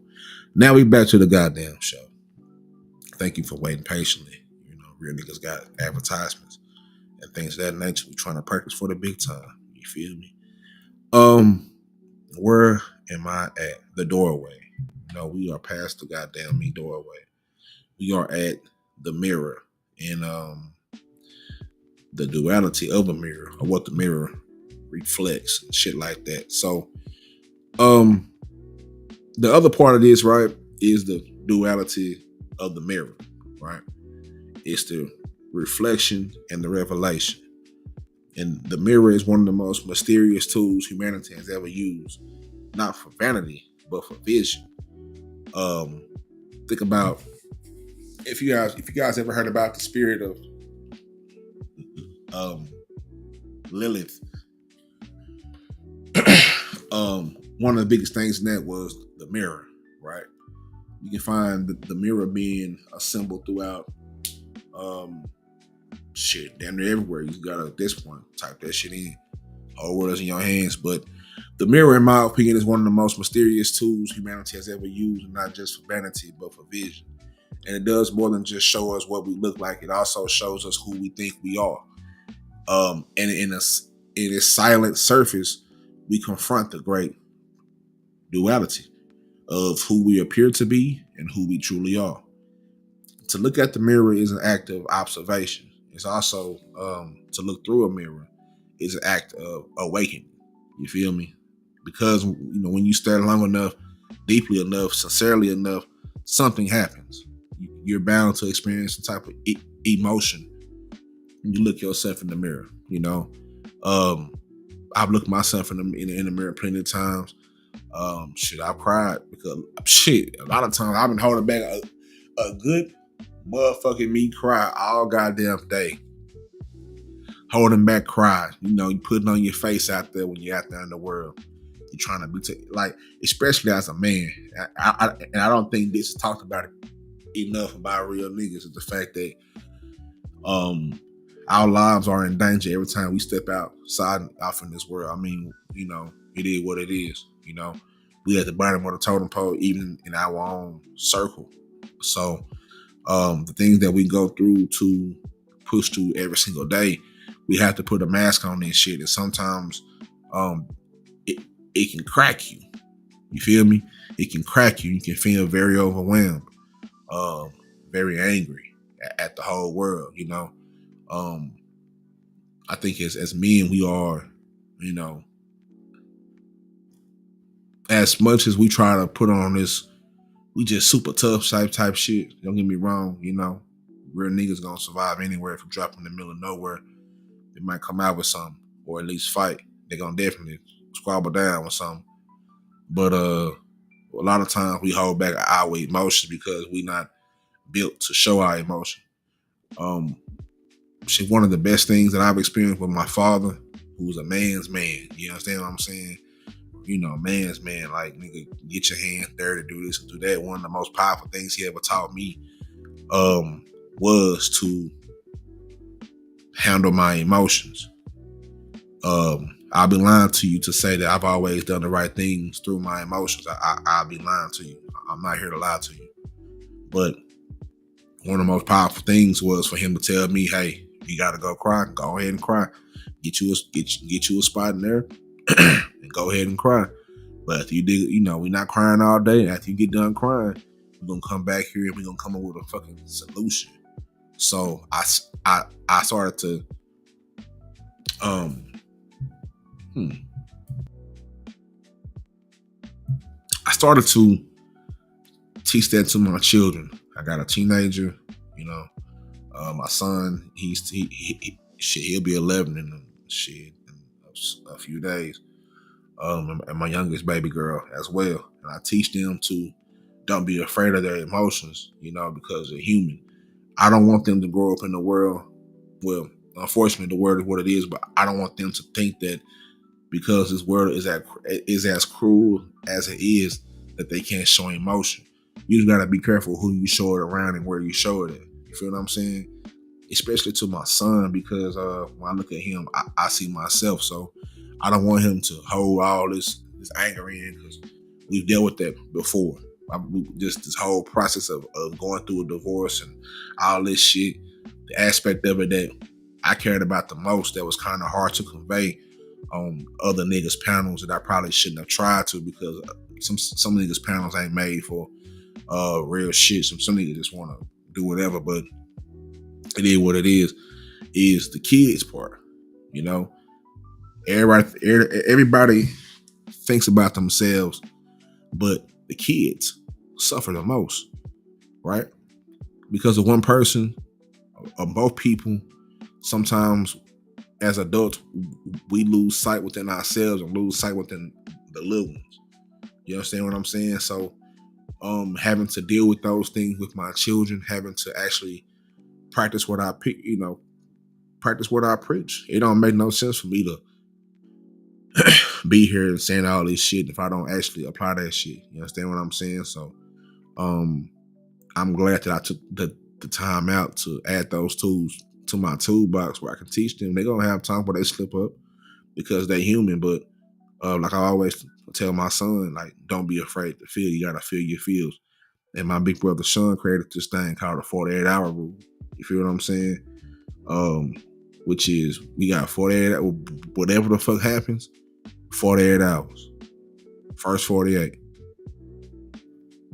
now we back to the goddamn show. Thank you for waiting patiently. Real niggas got advertisements and things of that nature. We're trying to practice for the big time. You feel me? Where am I at? The doorway. We are past the goddamn doorway. We are at the mirror and the duality of a mirror, or what the mirror reflects, and shit like that. So, the other part of this, right, is the duality of the mirror, right? It's the reflection and the revelation. And the mirror is one of the most mysterious tools humanity has ever used, not for vanity, but for vision. Think about if you guys ever heard about the spirit of Lilith. One of the biggest things in that was the mirror, right? You can find the mirror being a symbol throughout damn near everywhere. You gotta, at this point, type that shit in. Whole world is in your hands. But the mirror, in my opinion, is one of the most mysterious tools humanity has ever used, and not just for vanity, but for vision. And it does more than just show us what we look like. It also shows us who we think we are. And in its silent surface, we confront the great duality of who we appear to be and who we truly are. To look at the mirror is an act of observation. It's also to look through a mirror is an act of awakening. You feel me? Because when you stare long enough, deeply enough, sincerely enough, something happens. You're bound to experience some type of emotion when you look yourself in the mirror. I've looked myself in the mirror plenty of times. Shit, I cried because shit. A lot of times I've been holding back a good motherfucking me cry all goddamn day. Holding back cry. You know, you putting on your face out there when you're out there in the world. You're trying to be like, especially as a man. And I don't think this is talked about enough about real niggas is the fact that our lives are in danger every time we step outside off in this world. I mean, you know, it is what it is. You know, we at the bottom of the totem pole, even in our own circle. So, the things that we go through to push through every single day, we have to put a mask on this shit. And sometimes, it can crack you. You feel me? It can crack you. You can feel very overwhelmed, very angry at the whole world. You know, I think as men, we are, you know, as much as we try to put on this, we just super tough type shit. Don't get me wrong, you know, real niggas gonna survive anywhere. If you drop in the middle of nowhere, they might come out with something or at least fight. They're gonna definitely squabble down with something. But a lot of times we hold back our emotions because we not built to show our emotion. She's one of the best things that I've experienced with my father, who's a man's man. You understand what I'm saying? You know, man's man, like, nigga, get your hands dirty, do this and do that. One of the most powerful things he ever taught me was to handle my emotions. I'll be lying to you to say that I've always done the right things through my emotions. I'll be lying to you. I'm not here to lie to you. But one of the most powerful things was for him to tell me, hey, you gotta go cry, go ahead and cry. Get you a spot in there and go ahead and cry. But after you dig, you know, we're not crying all day. After you get done crying, we're gonna come back here and we're gonna come up with a fucking solution. So I started to I started to teach that to my children. I got a teenager, you know. My son, he'll be 11 in a few days. And my youngest baby girl as well. And I teach them to don't be afraid of their emotions, you know, because they're human. I don't want them to grow up in the world. Well, unfortunately, the world is what it is, but I don't want them to think that because this world is as cruel as it is, that they can't show emotion. You just gotta be careful who you show it around and where you show it at. You feel what I'm saying? Especially to my son, because when I look at him, I see myself. So I don't want him to hold all this anger in, because we've dealt with that before. Just this whole process of going through a divorce and all this shit, the aspect of it that I cared about the most, that was kind of hard to convey on other niggas' panels, that I probably shouldn't have tried to, because some niggas' panels ain't made for real shit. Some niggas just want to do whatever, but it is what it is the kids part. You know, everybody thinks about themselves, but the kids suffer the most, right? Because of one person or both people. Sometimes as adults, we lose sight within ourselves and lose sight within the little ones. You understand what I'm saying? So having to deal with those things with my children, having to actually practice what I preach. It don't make no sense for me to be here and saying all this shit if I don't actually apply that shit. You understand what I'm saying? So I'm glad that I took the time out to add those tools to my toolbox where I can teach them. They're gonna have times where they slip up because they're human, but like I always tell my son, like, don't be afraid to feel. You gotta feel your feels. And my big brother Sean created this thing called the 48-hour rule. You feel what I'm saying? Which is, we got 48, whatever the fuck happens, 48 hours. First 48.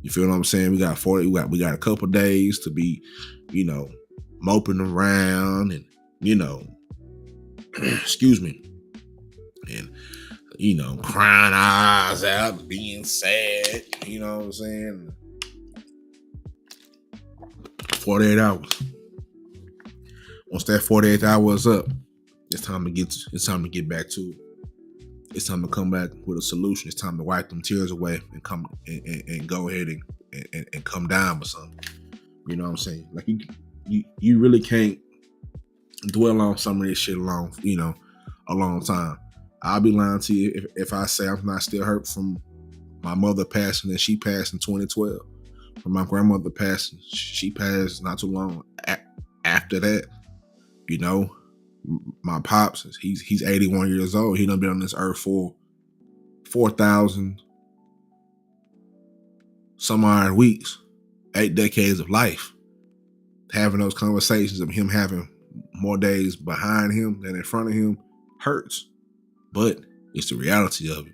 You feel what I'm saying? We got 40. We got a couple days to be, you know, moping around and, you know, excuse me, and, you know, crying eyes out, being sad. You know what I'm saying? 48 hours. Once that 48 hours up, it's time to get back to it. it's time to come back with a solution. It's time to wipe them tears away and come and go ahead and come down with something. You know what I'm saying? Like you really can't dwell on some of this shit a long time. I'll be lying to you if I say I'm not still hurt from my mother passing, and she passed in 2012. From my grandmother passing, she passed not too long after that. You know, my pops, he's 81 years old. He done been on this earth for 4,000 some odd weeks, 8 decades of life. Having those conversations of him having more days behind him than in front of him hurts, but it's the reality of it,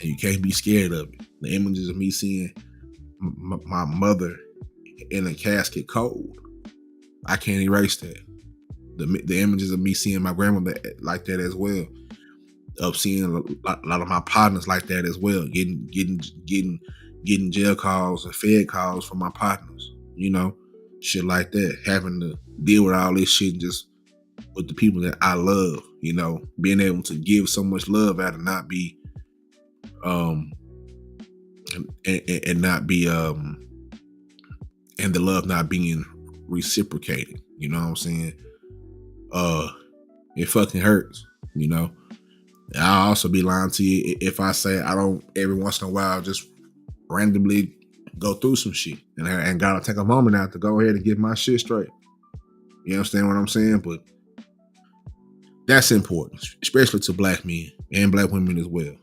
and you can't be scared of it. The images of me seeing my mother in a casket cold, I can't erase that. The images of me seeing my grandmother like that as well, of seeing a lot of my partners like that as well, getting jail calls and fed calls from my partners, shit like that, having to deal with all this shit just with the people that I love, being able to give so much love out and not be and not be and the love not being reciprocated. You know what I'm saying? It fucking hurts, I'll also be lying to you if I say I don't every once in a while just randomly go through some shit and gotta take a moment out to go ahead and get my shit straight. You understand what I'm saying? But that's important, especially to black men and black women as well.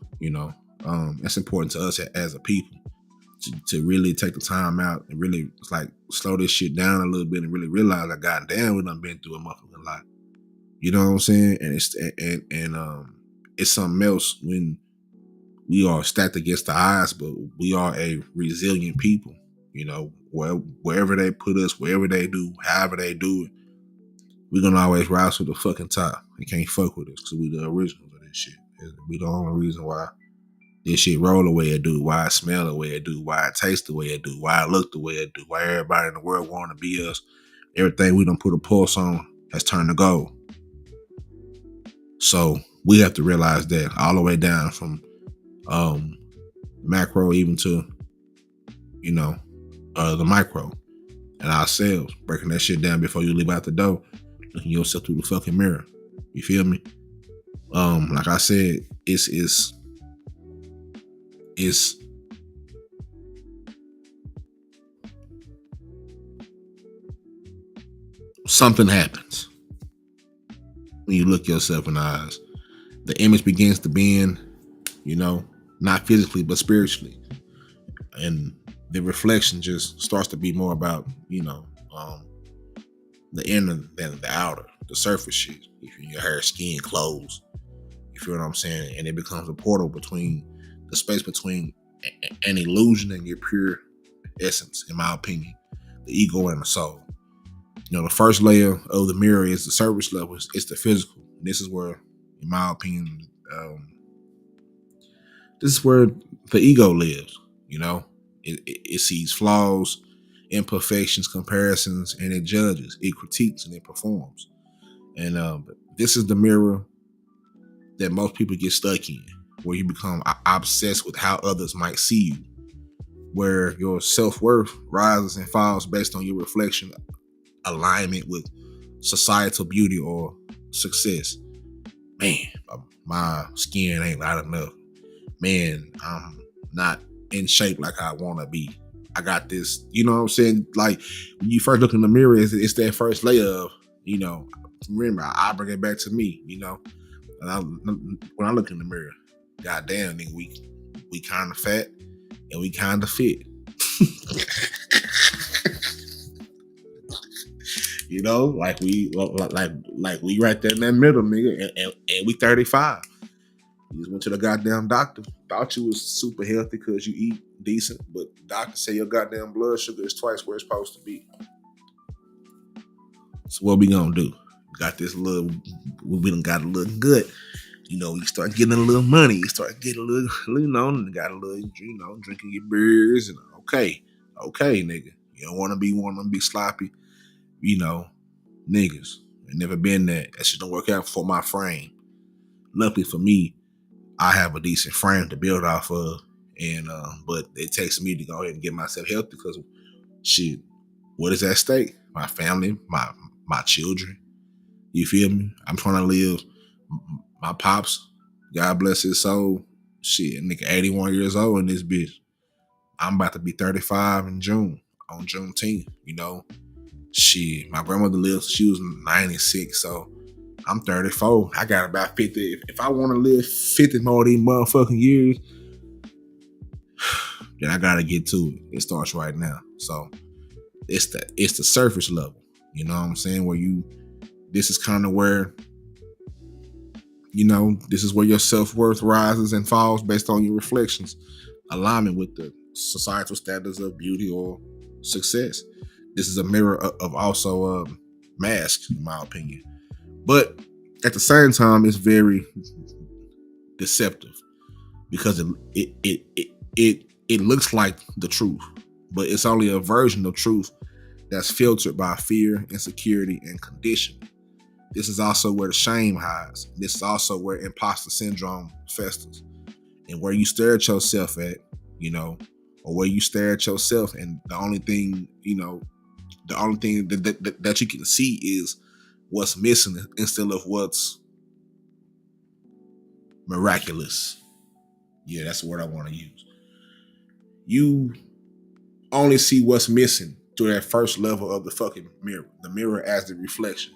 That's important to us as a people to really take the time out and really slow this shit down a little bit and really realize that goddamn we done been through a motherfucking lot. You know what I'm saying? And it's something else when we are stacked against the odds, but we are a resilient people. Wherever they put us, wherever they do, however they do it, we're gonna always rise to the fucking top. They can't fuck with us because we the originals of this shit. We the only reason why this shit roll the way it do, why it smell the way it do, why it taste the way it do, why it look the way it do, why everybody in the world want to be us. Everything we done put a pulse on has turned to gold. So we have to realize that all the way down from macro even to the micro, and ourselves, breaking that shit down before you leave out the door, looking yourself through the fucking mirror. You feel me? Like I said, it's something happens when you look yourself in the eyes. The image begins to bend, not physically but spiritually, and the reflection just starts to be more about the inner than the outer, the surface shit. Your hair, skin, clothes. You feel what I'm saying? And it becomes a portal between the space between an illusion and your pure essence, in my opinion, the ego and the soul. The first layer of the mirror is the surface level. It's the physical. This is where, in my opinion, this is where the ego lives. It sees flaws, imperfections, comparisons, and it judges, it critiques, and it performs. And this is the mirror that most people get stuck in, where you become obsessed with how others might see you, where your self-worth rises and falls based on your reflection, alignment with societal beauty or success. Man, my skin ain't light enough. Man, I'm not in shape like I want to be. I got this, you know what I'm saying? Like, when you first look in the mirror, it's that first layer of, remember, I bring it back to me, and when I look in the mirror, goddamn, nigga, we kind of fat and we kind of fit. Like we right there in that middle, nigga, and we 35. You just went to the goddamn doctor. Thought you was super healthy because you eat decent, but the doctor say your goddamn blood sugar is twice where it's supposed to be. So what we gonna do? We done got a little good. You start getting a little money. You start getting a little, and got a little, drinking your beers. And okay, nigga. You don't want to be one of them big sloppy, niggas. I never been that. That shit don't work out for my frame. Luckily for me, I have a decent frame to build off of. And but it takes me to go ahead and get myself healthy because shit, what is at stake? My family, my children. You feel me? I'm trying to live. My pops, God bless his soul. Shit, nigga, 81 years old in this bitch. I'm about to be 35 in June, on Juneteenth. You know, shit. My grandmother lived. She was 96, so I'm 34. I got about 50. If I want to live 50 more of these motherfucking years, then I gotta get to it. It starts right now. So it's the surface level. You know what I'm saying? This is kind of where, this is where your self-worth rises and falls based on your reflections, alignment with the societal standards of beauty or success. This is a mirror of also masks, in my opinion. But at the same time, it's very deceptive because it looks like the truth, but it's only a version of truth that's filtered by fear, insecurity, and conditioning. This is also where the shame hides. This is also where imposter syndrome festers, and where you stare at yourself at, or where you stare at yourself, and the only thing that you can see is what's missing instead of what's miraculous. Yeah, that's the word I want to use. You only see what's missing through that first level of the fucking mirror. The mirror as the reflection.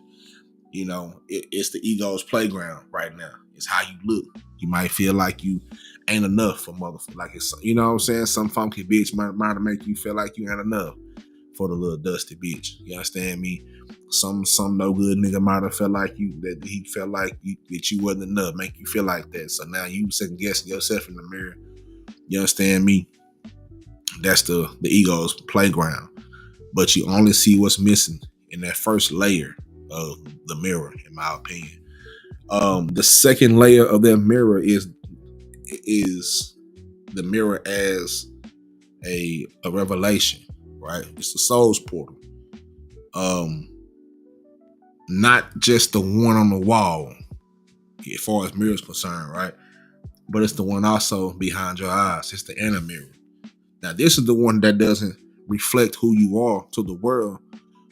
It's the ego's playground right now. It's how you look. You might feel like you ain't enough for motherfucker. Like it's, you know what I'm saying? Some funky bitch might make you feel like you ain't enough for the little dusty bitch. You understand me? Some no good nigga might have felt like he felt like that you wasn't enough, make you feel like that. So now you second guessing yourself in the mirror. You understand me? That's the ego's playground. But you only see what's missing in that first layer of the mirror, in my opinion. The second layer of that mirror is the mirror as a revelation, right? It's the soul's portal. Not just the one on the wall, as far as mirror is concerned, right? But it's the one also behind your eyes. It's the inner mirror. Now, this is the one that doesn't reflect who you are to the world,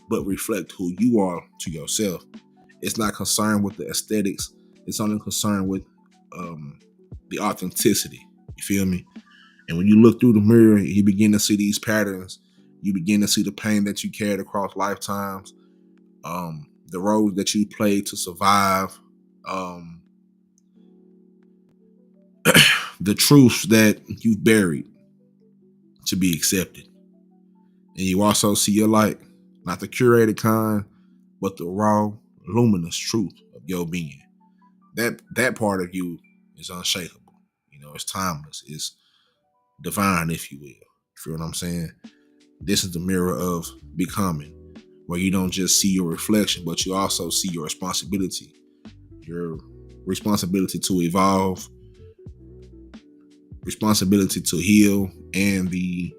but reflect who you are to yourself. It's not concerned with the aesthetics. It's only concerned with the authenticity. You feel me? And when you look through the mirror, you begin to see these patterns. You begin to see the pain that you carried across lifetimes, the roles that you played to survive, the truths that you buried to be accepted. And you also see your light, not the curated kind, but the raw, luminous truth of your being. That part of you is unshakable. It's timeless. It's divine, if you will. You feel what I'm saying? This is the mirror of becoming, where you don't just see your reflection, but you also see your responsibility. Your responsibility to evolve, responsibility to heal, and the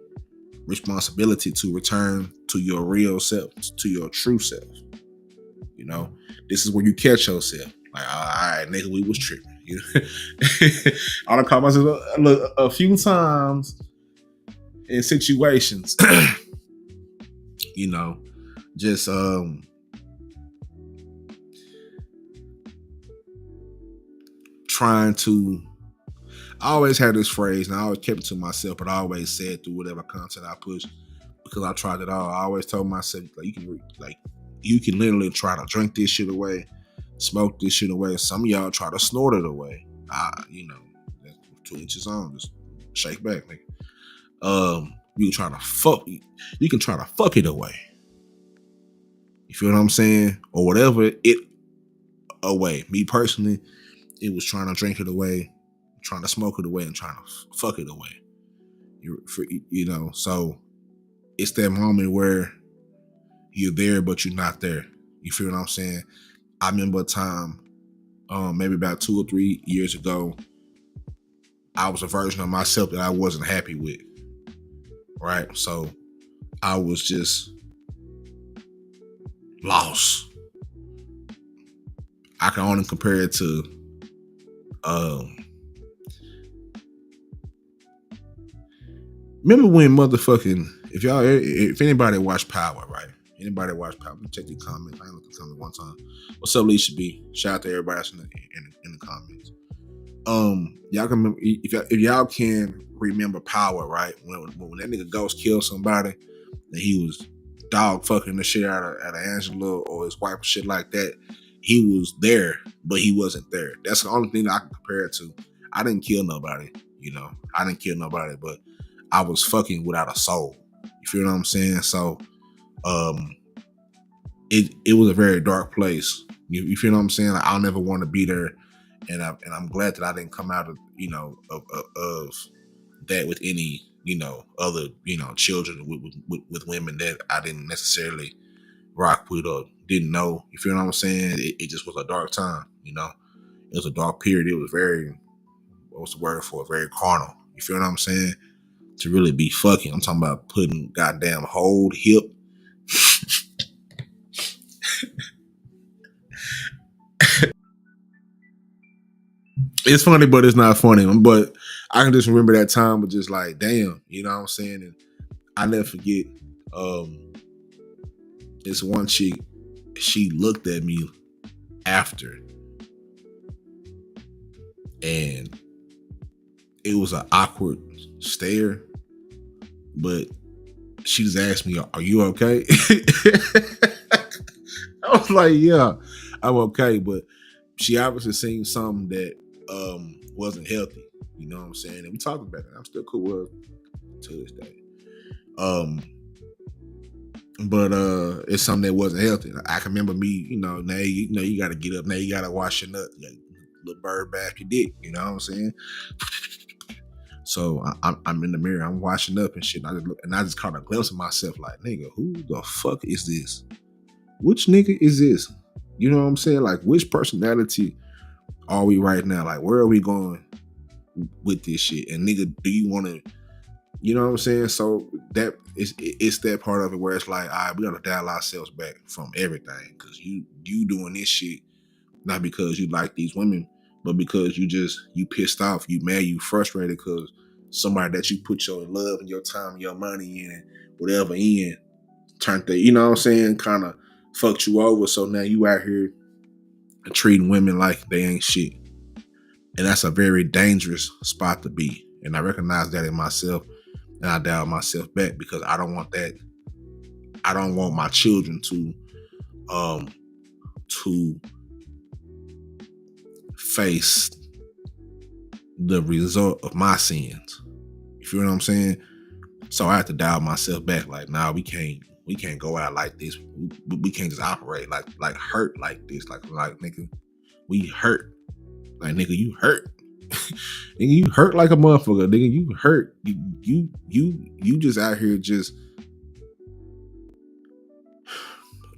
responsibility to return to your real self, to your true self. This is where you catch yourself. Like, all right, nigga, we was tripping. I done caught myself a few times in situations, just trying to. I always had this phrase, and I always kept it to myself, but I always said through whatever content I push, because I tried it all. I always told myself, you can literally try to drink this shit away, smoke this shit away. Some of y'all try to snort it away. That's to each his own. Just shake back, nigga. You can try to fuck it away. You feel what I'm saying? Or whatever it away. Me personally, it was trying to drink it away, trying to smoke it away, and trying to fuck it away. So it's that moment where you're there, but you're not there. You feel what I'm saying? I remember a time, maybe about 2 or 3 years ago, I was a version of myself that I wasn't happy with. Right? So I was just lost. I can only compare it to Remember when motherfucking if anybody watched Power, right? Anybody watch Power? Let me check the comments. I ain't looked at the comments one time. What's up, Leisha B? Shout out to everybody that's in the comments. Y'all can remember if y'all can remember Power, right? When that nigga Ghost killed somebody and he was dog fucking the shit out of Angela or his wife or shit like that. He was there, but he wasn't there. That's the only thing that I can compare it to. I didn't kill nobody, I didn't kill nobody, but I was fucking without a soul. You feel what I'm saying? So, um, it was a very dark place. You feel what I'm saying? Like, I'll never want to be there, and I'm glad that I didn't come out of of that with any other children with women that I didn't necessarily rock with or didn't know. You feel what I'm saying? It just was a dark time. It was a dark period. It was very, what's the word for it? Very carnal. You feel what I'm saying? To really be fucking. I'm talking about putting goddamn hold, hip. It's funny, but it's not funny. But I can just remember that time of just like, damn, you know what I'm saying? And I never forget this one chick, she looked at me after, and it was an awkward stare, but she just asked me, "Are you okay?" I was like, "Yeah, I'm okay," but she obviously seen something that wasn't healthy. You know what I'm saying? And we talked about it. I'm still cool with her to this day. But it's something that wasn't healthy. I can remember me, now you got to get up. Now you got to wash your nut, little bird bath your dick. You know what I'm saying? So I'm in the mirror, I'm washing up and shit. And I just caught a glimpse of myself, like, nigga, who the fuck is this? Which nigga is this? You know what I'm saying? Like, which personality are we right now? Like, where are we going with this shit? And nigga, do you want to? You know what I'm saying? So it's that part of it where it's like, all right, we gotta dial ourselves back from everything, because you doing this shit not because you like these women, but because you pissed off, you mad, you frustrated because somebody that you put your love and your time and your money in and whatever in turned the, you know what I'm saying, kind of fucked you over. So now you out here treating women like they ain't shit. And that's a very dangerous spot to be. And I recognize that in myself, and I dial myself back because I don't want that. I don't want my children to face the result of my sins. You feel what I'm saying? So I have to dial myself back. Like, nah, we can't go out like this. We can't just operate like hurt like this. Like nigga, we hurt. Like, nigga, you hurt. Nigga, you hurt like a motherfucker. Nigga, you hurt. You just out here just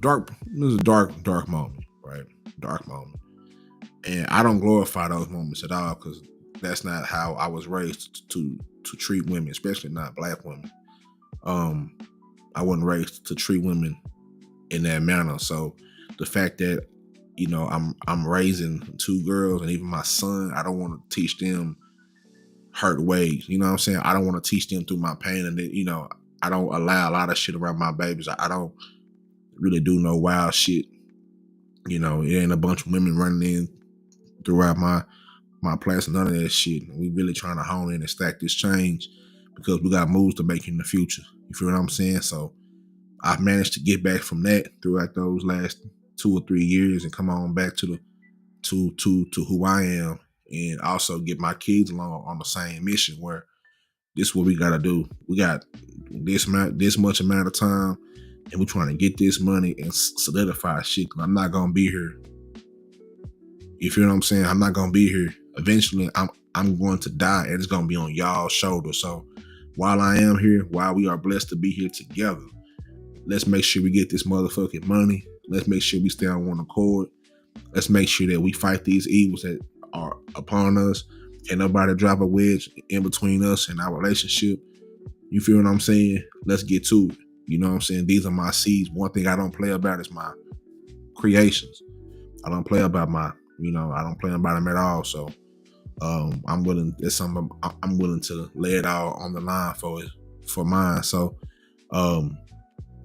dark. It was a dark moment, right? Dark moment. And I don't glorify those moments at all, because that's not how I was raised to treat women, especially not black women. I wasn't raised to treat women in that manner. So the fact that I'm raising two girls, and even my son, I don't want to teach them hurt ways. You know what I'm saying? I don't want to teach them through my pain, and then, I don't allow a lot of shit around my babies. I don't really do no wild shit. It ain't a bunch of women running in throughout my place, none of that shit. We really trying to hone in and stack this change, because we got moves to make in the future. You feel what I'm saying? So I've managed to get back from that throughout those last 2 or 3 years and come on back to who I am, and also get my kids along on the same mission, where this is what we gotta do. We got this much amount of time, and we're trying to get this money and solidify shit. I'm not gonna be here. You feel what I'm saying? I'm not gonna be here. Eventually, I'm going to die, and it's gonna be on y'all's shoulders. So while I am here, while we are blessed to be here together, let's make sure we get this motherfucking money. Let's make sure we stay on one accord. Let's make sure that we fight these evils that are upon us. Can't nobody drop a wedge in between us and our relationship. You feel what I'm saying? Let's get to it. You know what I'm saying? These are my seeds. One thing I don't play about is my creations. I don't play about I don't play about them at all. So I'm willing. It's something I'm willing to lay it all on the line for for mine. So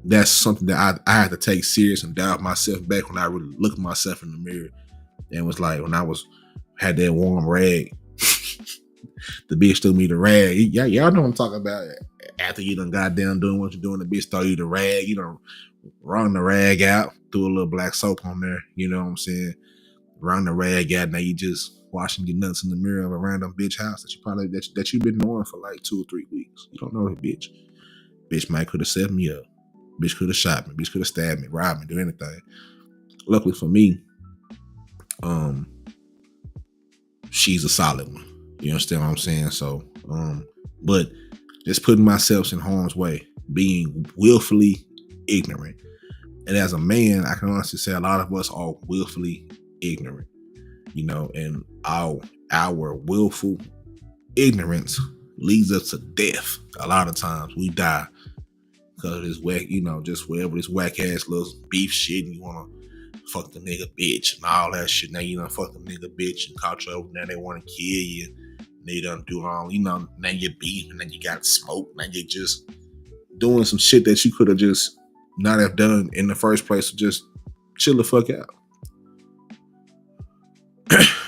that's something that I had to take serious and dial myself back when I really looked at myself in the mirror and was like, when I had that warm rag, the bitch threw me the rag. Y'all know what I'm talking about. After you done goddamn doing what you're doing, the bitch throw you the rag. You done wrung the rag out, threw a little black soap on there. You know what I'm saying? Wrung the rag out. Now you just washing your nuts in the mirror of a random bitch house that you've been knowing for like 2 or 3 weeks. You don't know that bitch. Bitch might could have set me up. Bitch could have shot me. Bitch could have stabbed me, robbed me, do anything. Luckily for me, she's a solid one. You understand what I'm saying? So, but just putting myself in harm's way, being willfully ignorant. And as a man, I can honestly say a lot of us are willfully ignorant, you know, and our willful ignorance leads us to death. A lot of times we die because of this whack, you know, just whatever this whack ass little beef shit, and you wanna fuck the nigga bitch and all that shit. Now you done fuck the nigga bitch and caught you over. Now they wanna kill you. They done do all, you know, now you're beef and then you got smoke. Now you're just doing some shit that you could have just not have done in the first place to just chill the fuck out.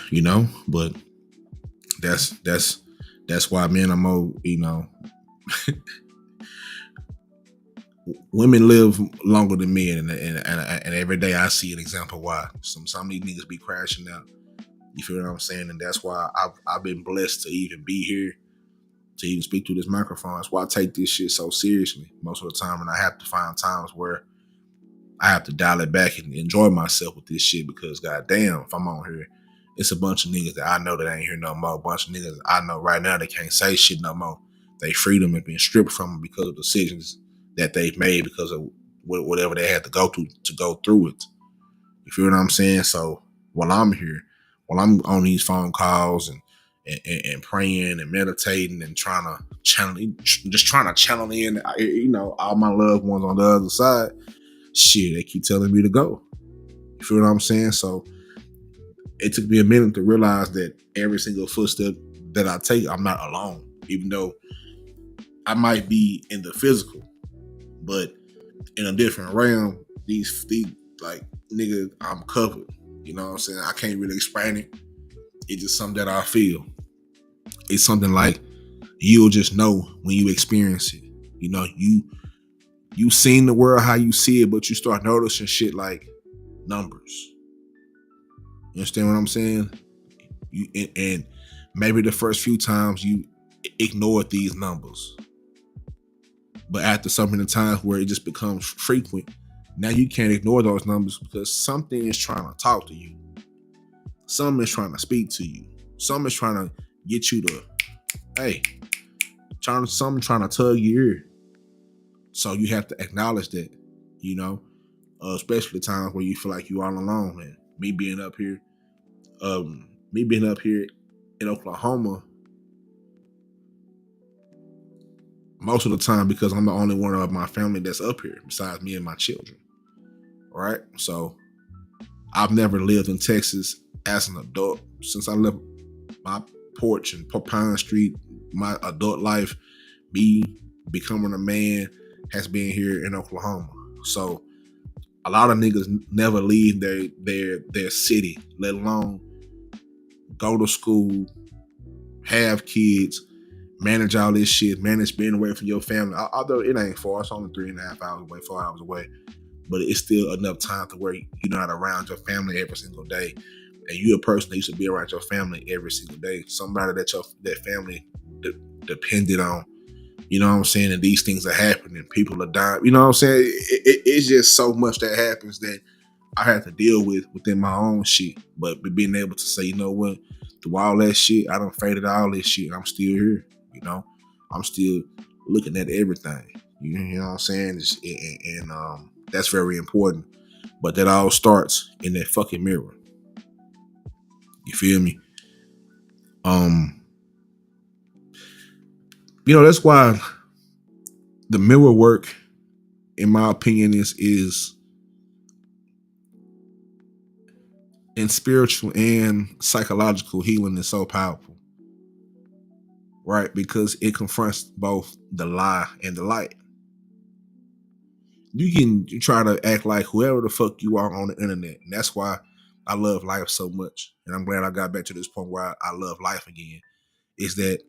You know, but that's why men are more, you know, women live longer than men, and every day I see an example why. Some of these niggas be crashing out. You feel what I'm saying? And that's why I've been blessed to even be here, to even speak to this microphone. That's why I take this shit so seriously most of the time, and I have to find times where I have to dial it back and enjoy myself with this shit, because goddamn, if I'm on here, it's a bunch of niggas that I know that ain't here no more. A bunch of niggas I know right now that can't say shit no more. They freedom has been stripped from them because of decisions that they've made, because of whatever they had to go through it. You feel what I'm saying? So while I'm here, while I'm on these phone calls and praying and meditating and trying to channel in, you know, all my loved ones on the other side, shit, they keep telling me to go. You feel what I'm saying? So it took me a minute to realize that every single footstep that I take, I'm not alone. Even though I might be in the physical, but in a different realm, these like, nigga, I'm covered. You know what I'm saying? I can't really explain it. It's just something that I feel. It's something like you'll just know when you experience it. You know, you seen the world how you see it, but you start noticing shit like numbers. You understand what I'm saying? And maybe the first few times you ignored these numbers, but after so many times where it just becomes frequent, now you can't ignore those numbers, because something is trying to talk to you. Something is trying to speak to you. Something is trying to get you to, hey, something trying to tug your ear. So you have to acknowledge that, you know, especially times where you feel like you all alone. And me being up here in Oklahoma, most of the time, because I'm the only one of my family that's up here besides me and my children. Right? So I've never lived in Texas as an adult. Since I left my porch in Pine Street, my adult life, me becoming a man, has been here in Oklahoma. So a lot of niggas never leave their city, let alone go to school, have kids, manage all this shit, manage being away from your family. Although it ain't far, it's only 3.5 hours away, 4 hours away, but it's still enough time to where you're not around your family every single day. And you're a person that used to be around your family every single day. Somebody that family depended on. You know what I'm saying? And these things are happening. People are dying. You know what I'm saying? It's just so much that happens that I have to deal with within my own shit. But being able to say, you know what? Through all that shit, I done faded all this shit. I'm still here. You know? I'm still looking at everything. You know what I'm saying? And that's very important. But that all starts in that fucking mirror. You feel me? You know, that's why the mirror work, in my opinion, is in spiritual and psychological healing is so powerful. right? Because it confronts both the lie and the light. You can try to act like whoever the fuck you are on the internet. And that's why I love life so much. And I'm glad I got back to this point where I love life again. Is that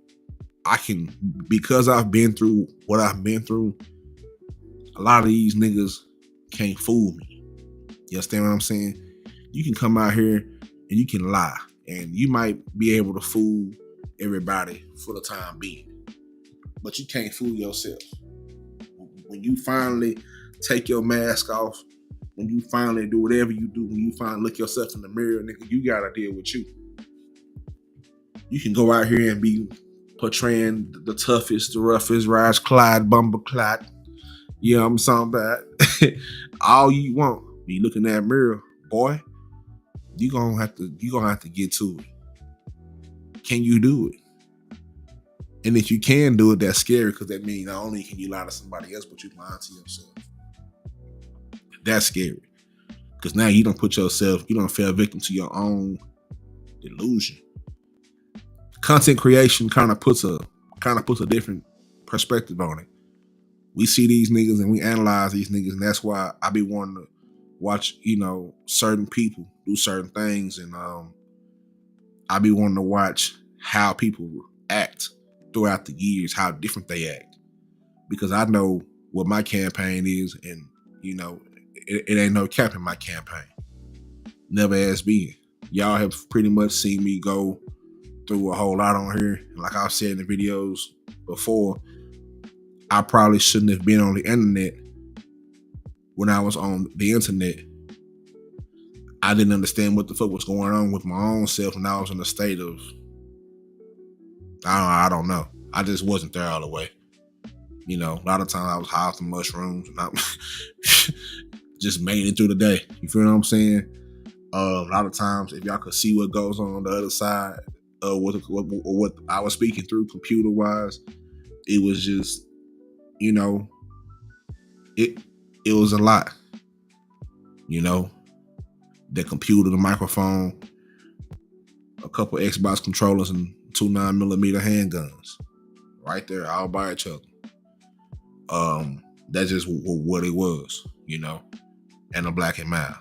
I can, because I've been through what I've been through, a lot of these niggas can't fool me. You understand what I'm saying? You can come out here and you can lie. And you might be able to fool everybody for the time being. But you can't fool yourself. When you finally take your mask off, when you finally do whatever you do, when you finally look yourself in the mirror, nigga, you gotta deal with you. You can go out here and be portraying the toughest, the roughest, Rise Clyde, Bumble Clyde. You know what I'm talking about? All you want. When you look in that mirror, boy, you gonna have to get to it. Can you do it? And if you can do it, that's scary because that means not only can you lie to somebody else, but you lie to yourself. That's scary. Because now you don't put yourself, you don't fell victim to your own delusion. Content creation kind of puts a different perspective on it. We see these niggas and we analyze these niggas, and that's why I be wanting to watch, certain people do certain things, and I be wanting to watch how people act throughout the years, how different they act. Because I know what my campaign is, and it ain't no cap in my campaign. Never has been. Y'all have pretty much seen me go through a whole lot on here. Like I've said in the videos before, I probably shouldn't have been on the internet. When I was on the internet, I didn't understand what the fuck was going on with my own self, and I was in a state of, I don't know. I just wasn't there all the way. A lot of times I was high off the mushrooms, and I just made it through the day. You feel what I'm saying? A lot of times, if y'all could see what goes on the other side of what I was speaking through computer-wise, it was just, it was a lot. The computer, the microphone, a couple Xbox controllers, and 2 9mm handguns, right there, all by each other. That's just what it was, and a black and mild,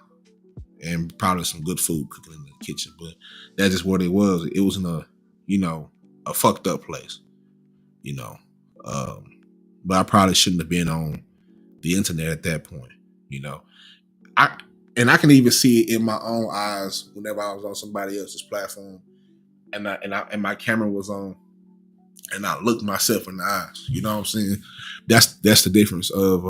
and probably some good food cooking in the kitchen. But that's just what it was. It was in a fucked up place, but I probably shouldn't have been on the internet at that point, I can even see it in my own eyes whenever I was on somebody else's platform, and my camera was on, and I looked myself in the eyes. You know what I'm saying? That's the difference of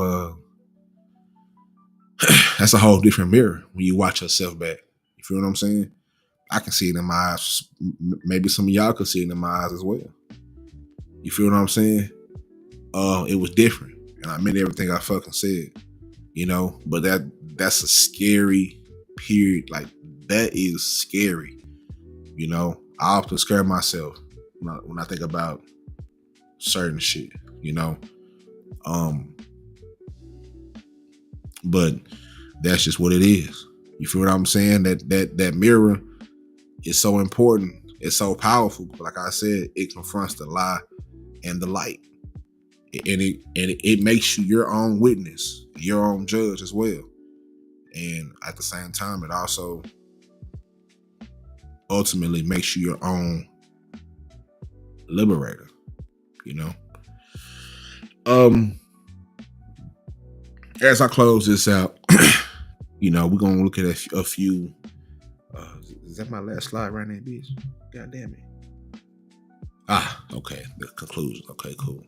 that's a whole different mirror when you watch yourself back. You feel what I'm saying? I can see it in my eyes. Maybe some of y'all could see it in my eyes as well. You feel what I'm saying? It was different, and I meant everything I fucking said. But that's a scary period. Like, that is scary. I often scare myself when I think about certain shit. But that's just what it is. You feel what I'm saying? That mirror is so important. It's so powerful. Like I said, it confronts the lie and the light. And it makes you your own witness, your own judge as well. And at the same time, it also ultimately makes you your own liberator, As I close this out, we're going to look at a few. Is that my last slide right now, bitch? God damn it. Okay. The conclusion. Okay, cool.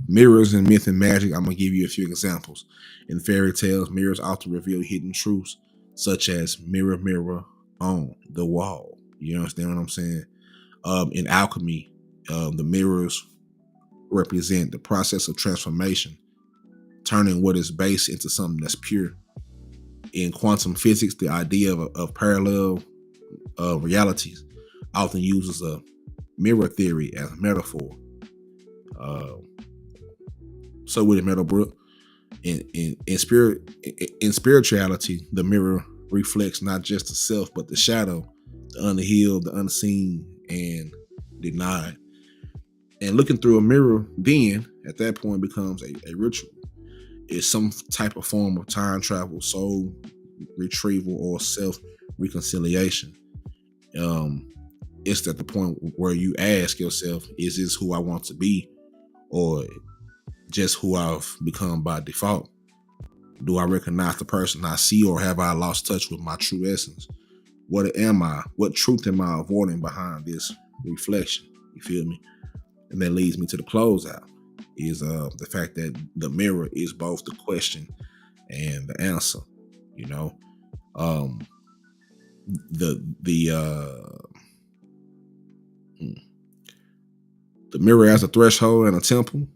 Mirrors in myth and magic. I'm gonna give you a few examples. In fairy tales, mirrors often reveal hidden truths, such as mirror, mirror on the wall. You understand what I'm saying? In alchemy, the mirrors represent the process of transformation, turning what is base into something that's pure. In quantum physics, the idea of parallel realities often uses a mirror theory as a metaphor. So with Meadowbrook, in spirituality, the mirror reflects not just the self, but the shadow, the unhealed, the unseen, and denied. And looking through a mirror then, at that point, becomes a ritual. It's some type of form of time travel, soul retrieval, or self reconciliation. Um, it's at the point where you ask yourself, is this who I want to be, or just who I've become by default? Do I recognize the person I see, or have I lost touch with my true essence? What am I? What truth am I avoiding behind this reflection? You feel me? And that leads me to the closeout, is the fact that the mirror is both the question and the answer. You know, um, hmm, the mirror as a threshold and a temple.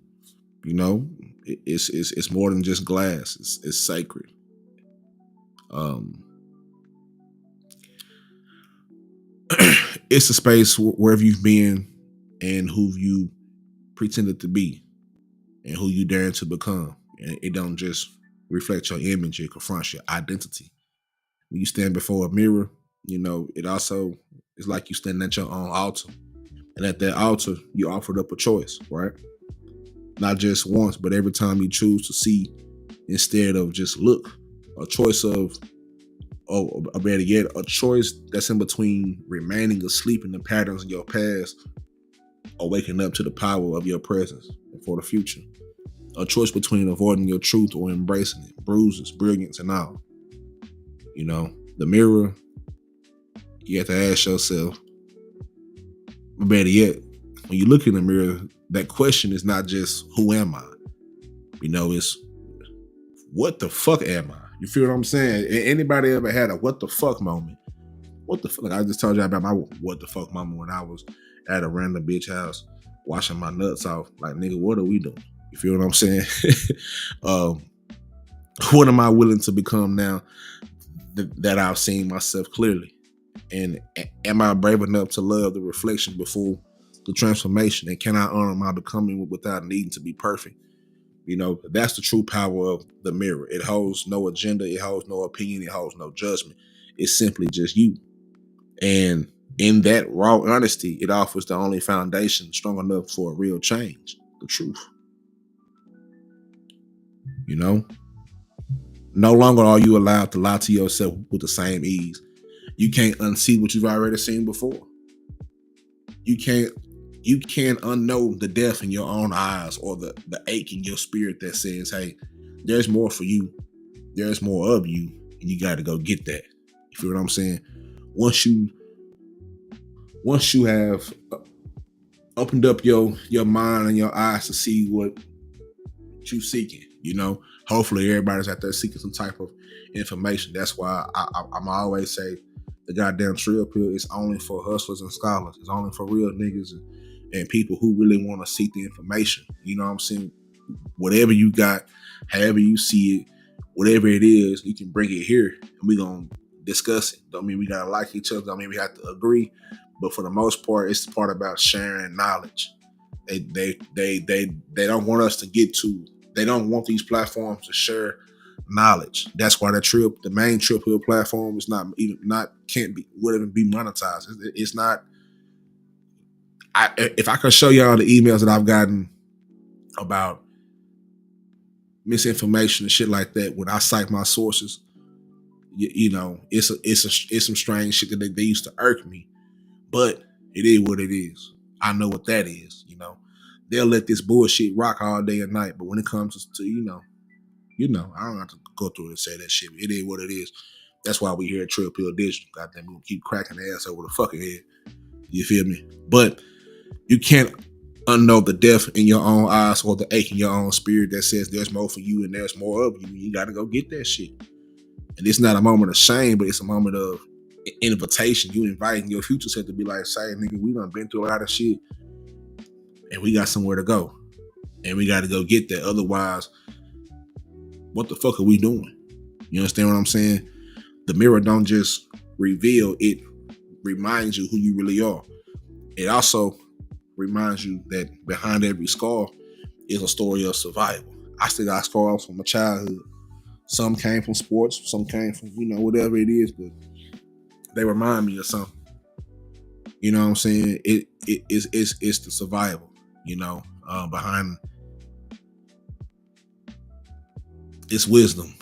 You know, it's more than just glass. It's sacred. Um, it's a space wherever you've been and who you pretended to be and who you daring to become. And it don't just reflect your image; it confronts your identity. When you stand before a mirror, you know it also is like you standing at your own altar, and at that altar, you offered up a choice, right? Not just once, but every time you choose to see instead of just look. A choice of, or better yet, a choice that's in between remaining asleep in the patterns of your past or waking up to the power of your presence for the future. A choice between avoiding your truth or embracing it, bruises, brilliance, and all. You know, the mirror, you have to ask yourself, but better yet, when you look in the mirror, that question is not just who am I? You know, it's what the fuck am I? You feel what I'm saying? Anybody ever had a what the fuck moment? What the fuck? Like I just told you about my what the fuck moment when I was at a random bitch house washing my nuts off. Like, nigga, what are we doing? You feel what I'm saying? um, what am I willing to become now that I've seen myself clearly? And am I brave enough to love the reflection before the transformation? And can I honor my becoming without needing to be perfect? You know, that's the true power of the mirror. It holds no agenda, it holds no opinion, it holds no judgment. It's simply just you. And in that raw honesty, it offers the only foundation strong enough for a real change, the truth. You know, no longer are you allowed to lie to yourself with the same ease. You can't unsee what you've already seen before. You can't unknow the death in your own eyes, or the ache in your spirit that says, hey, there's more for you. There's more of you, and you got to go get that. You feel what I'm saying? Once you have opened up your mind and your eyes to see what you seeking, you know, hopefully everybody's out there seeking some type of information. That's why I'm always say the goddamn trill pill is only for hustlers and scholars. It's only for real niggas and people who really want to seek the information. You know what I'm saying? Whatever you got, however you see it, whatever it is, you can bring it here and we gonna discuss it. Don't mean we gotta like each other, don't mean we have to agree. But for the most part, it's the part about sharing knowledge. They don't want us to get to, they don't want these platforms to share knowledge. That's why the main Trip Hill platform is wouldn't be monetized. It's not. If I could show y'all the emails that I've gotten about misinformation and shit like that, when I cite my sources, you know, it's some strange shit that they used to irk me, but it is what it is. I know what that is. You know, they'll let this bullshit rock all day and night, but when it comes to I don't have to go through it and say that shit. It is what it is. That's why we here at Trill Pill Digital. Goddamn, we gonna keep cracking the ass over the fucking head. You feel me? But you can't unknow the death in your own eyes or the ache in your own spirit that says there's more for you and there's more of you. You got to go get that shit. And it's not a moment of shame, but it's a moment of invitation. You inviting your future self to be like, say, nigga, we done been through a lot of shit and we got somewhere to go. And we got to go get that. Otherwise, what the fuck are we doing? You understand what I'm saying? The mirror don't just reveal, it reminds you who you really are. It also reminds you that behind every scar is a story of survival. I still got scars from my childhood. Some came from sports, some came from, whatever it is, but they remind me of something. You know what I'm saying? It's the survival. Behind it's wisdom.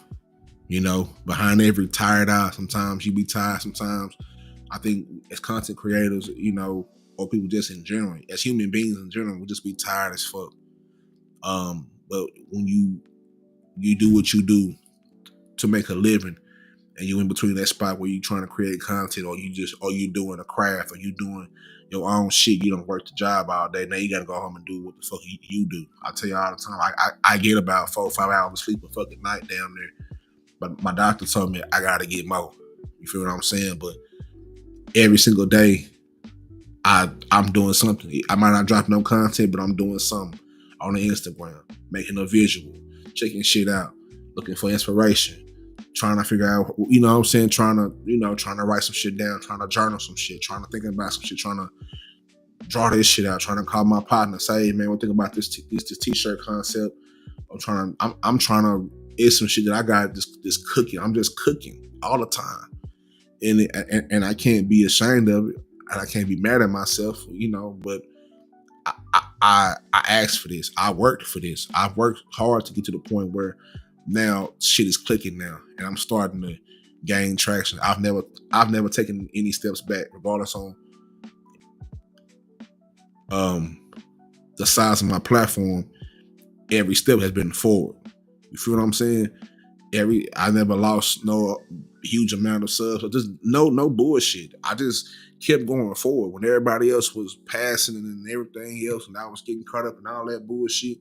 Behind every tired eye, sometimes you be tired. Sometimes I think as content creators, or people just in general, as human beings in general, we just be tired as fuck. But when you do what you do to make a living, and you in between that spot where you trying to create content, or you doing a craft, or you doing your own shit, you don't work the job all day. Now you gotta go home and do what the fuck you do. I tell you all the time, I get about 4 or 5 hours of sleep a fucking night down there. But my doctor told me I gotta get more. You feel what I'm saying? But every single day, I'm doing something. I might not drop no content, but I'm doing something on the Instagram, making a visual, checking shit out, looking for inspiration, trying to figure out, what I'm saying, trying to write some shit down, trying to journal some shit, trying to think about some shit, trying to draw this shit out, trying to call my partner, say, hey man, what think about this t-shirt concept? I'm trying to, it's some shit that I got this cooking. I'm just cooking all the time. And I can't be ashamed of it, and I can't be mad at myself, but I asked for this. I worked for this. I've worked hard to get to the point where now shit is clicking now, and I'm starting to gain traction. I've never taken any steps back, regardless on the size of my platform. Every step has been forward. You feel what I'm saying? I never lost no huge amount of subs, or just no bullshit. I just kept going forward when everybody else was passing and everything else, and I was getting caught up in all that bullshit.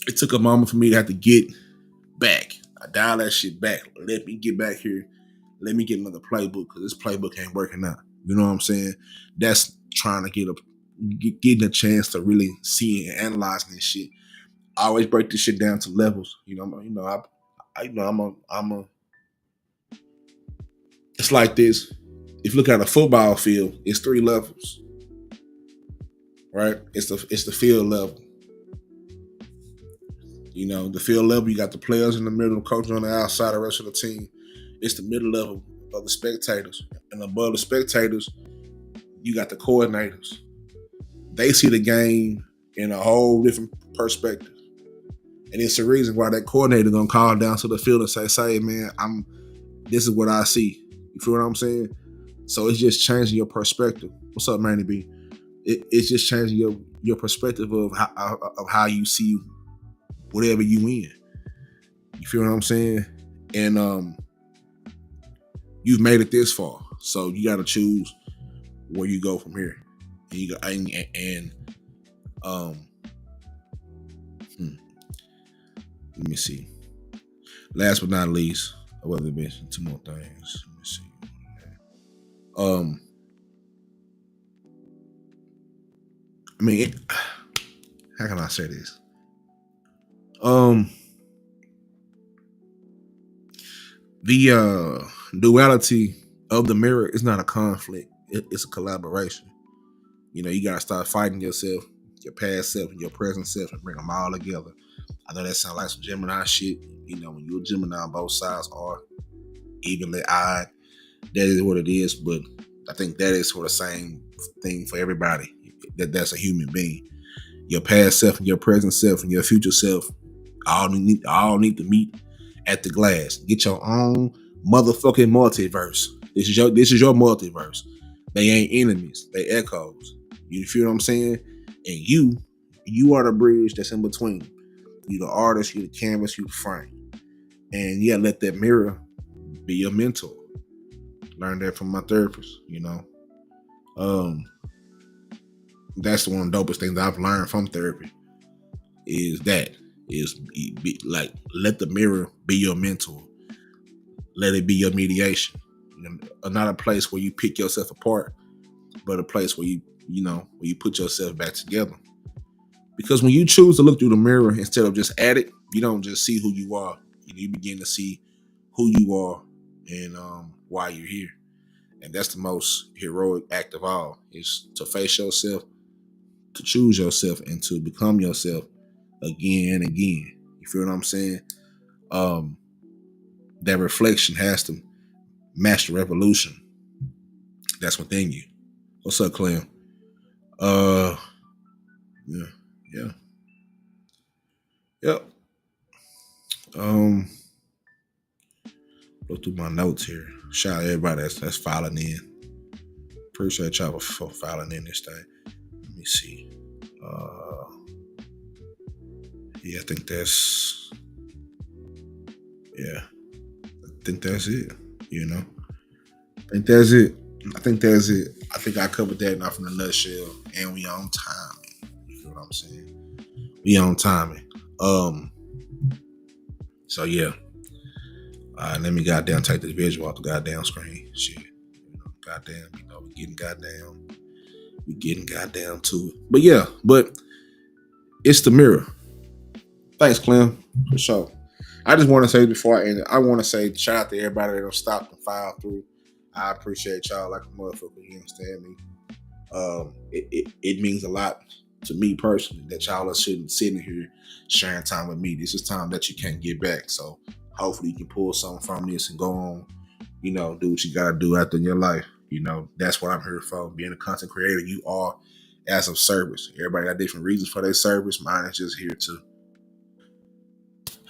It took a moment for me to have to get back. I dial that shit back. Let me get back here. Let me get another playbook, because this playbook ain't working out. You know what I'm saying? That's trying to getting a chance to really see and analyze this shit. I always break this shit down to levels. It's like this. If you look at a football field, it's 3 levels, right? It's the field level. The field level, you got the players in the middle, the coach on the outside, the rest of the team. It's the middle level of the spectators. And above the spectators, you got the coordinators. They see the game in a whole different perspective. And it's the reason why that coordinator gonna call down to the field and say, man, this is what I see. You feel what I'm saying? So it's just changing your perspective. What's up, Manny B? It's just changing your perspective of how you see whatever you in. You feel what I'm saying? And you've made it this far, so you got to choose where you go from here. Let me see. Last but not least, I want to mention 2 more things. Let me see. How can I say this? The duality of the mirror is not a conflict. It's a collaboration. You gotta start fighting yourself, your past self, and your present self, and bring them all together. I know that sounds like some Gemini shit. When you're a Gemini, both sides are evenly eyed. That is what it is. But I think that is sort of the same thing for everybody. That's a human being. Your past self and your present self and your future self all need to meet at the glass. Get your own motherfucking multiverse. This is your multiverse. They ain't enemies. They echoes. You feel what I'm saying? And you are the bridge that's in between. You the artist, you the canvas, you the frame. And yeah, let that mirror be your mentor. Learned that from my therapist, That's one of the dopest things I've learned from therapy. Let the mirror be your mentor. Let it be your mediation. Not a place where you pick yourself apart, but a place where where you put yourself back together. Because when you choose to look through the mirror instead of just at it, you don't just see who you are. You begin to see who you are and why you're here. And that's the most heroic act of all, is to face yourself, to choose yourself, and to become yourself again and again. You feel what I'm saying? That reflection has to match the revolution that's within you. What's up, Clem? Uh, yeah, yeah, yep. Um, go through my notes here. Shout out everybody that's filing in. Appreciate y'all for filing in this thing. Let me see. Uh, yeah, I think that's yeah. I think that's it. You know, I think that's it. I think that's it. I think I covered that enough in a nutshell, and we on time. You feel what I'm saying? We on timing. So yeah. Let me goddamn take this visual off the goddamn screen. Shit. Goddamn, we getting goddamn to it. But yeah, but it's the mirror. Thanks, Clem, for sure. I just want to say before I end it, I want to say shout out to everybody that don't stop and file through. I appreciate y'all like a motherfucker. You understand me? It means a lot to me personally that y'all are sitting here sharing time with me. This is time that you can't get back. So hopefully you can pull something from this and go on, do what you gotta do after in your life. That's what I'm here for. Being a content creator, you are as of service. Everybody got different reasons for their service. Mine is just here to,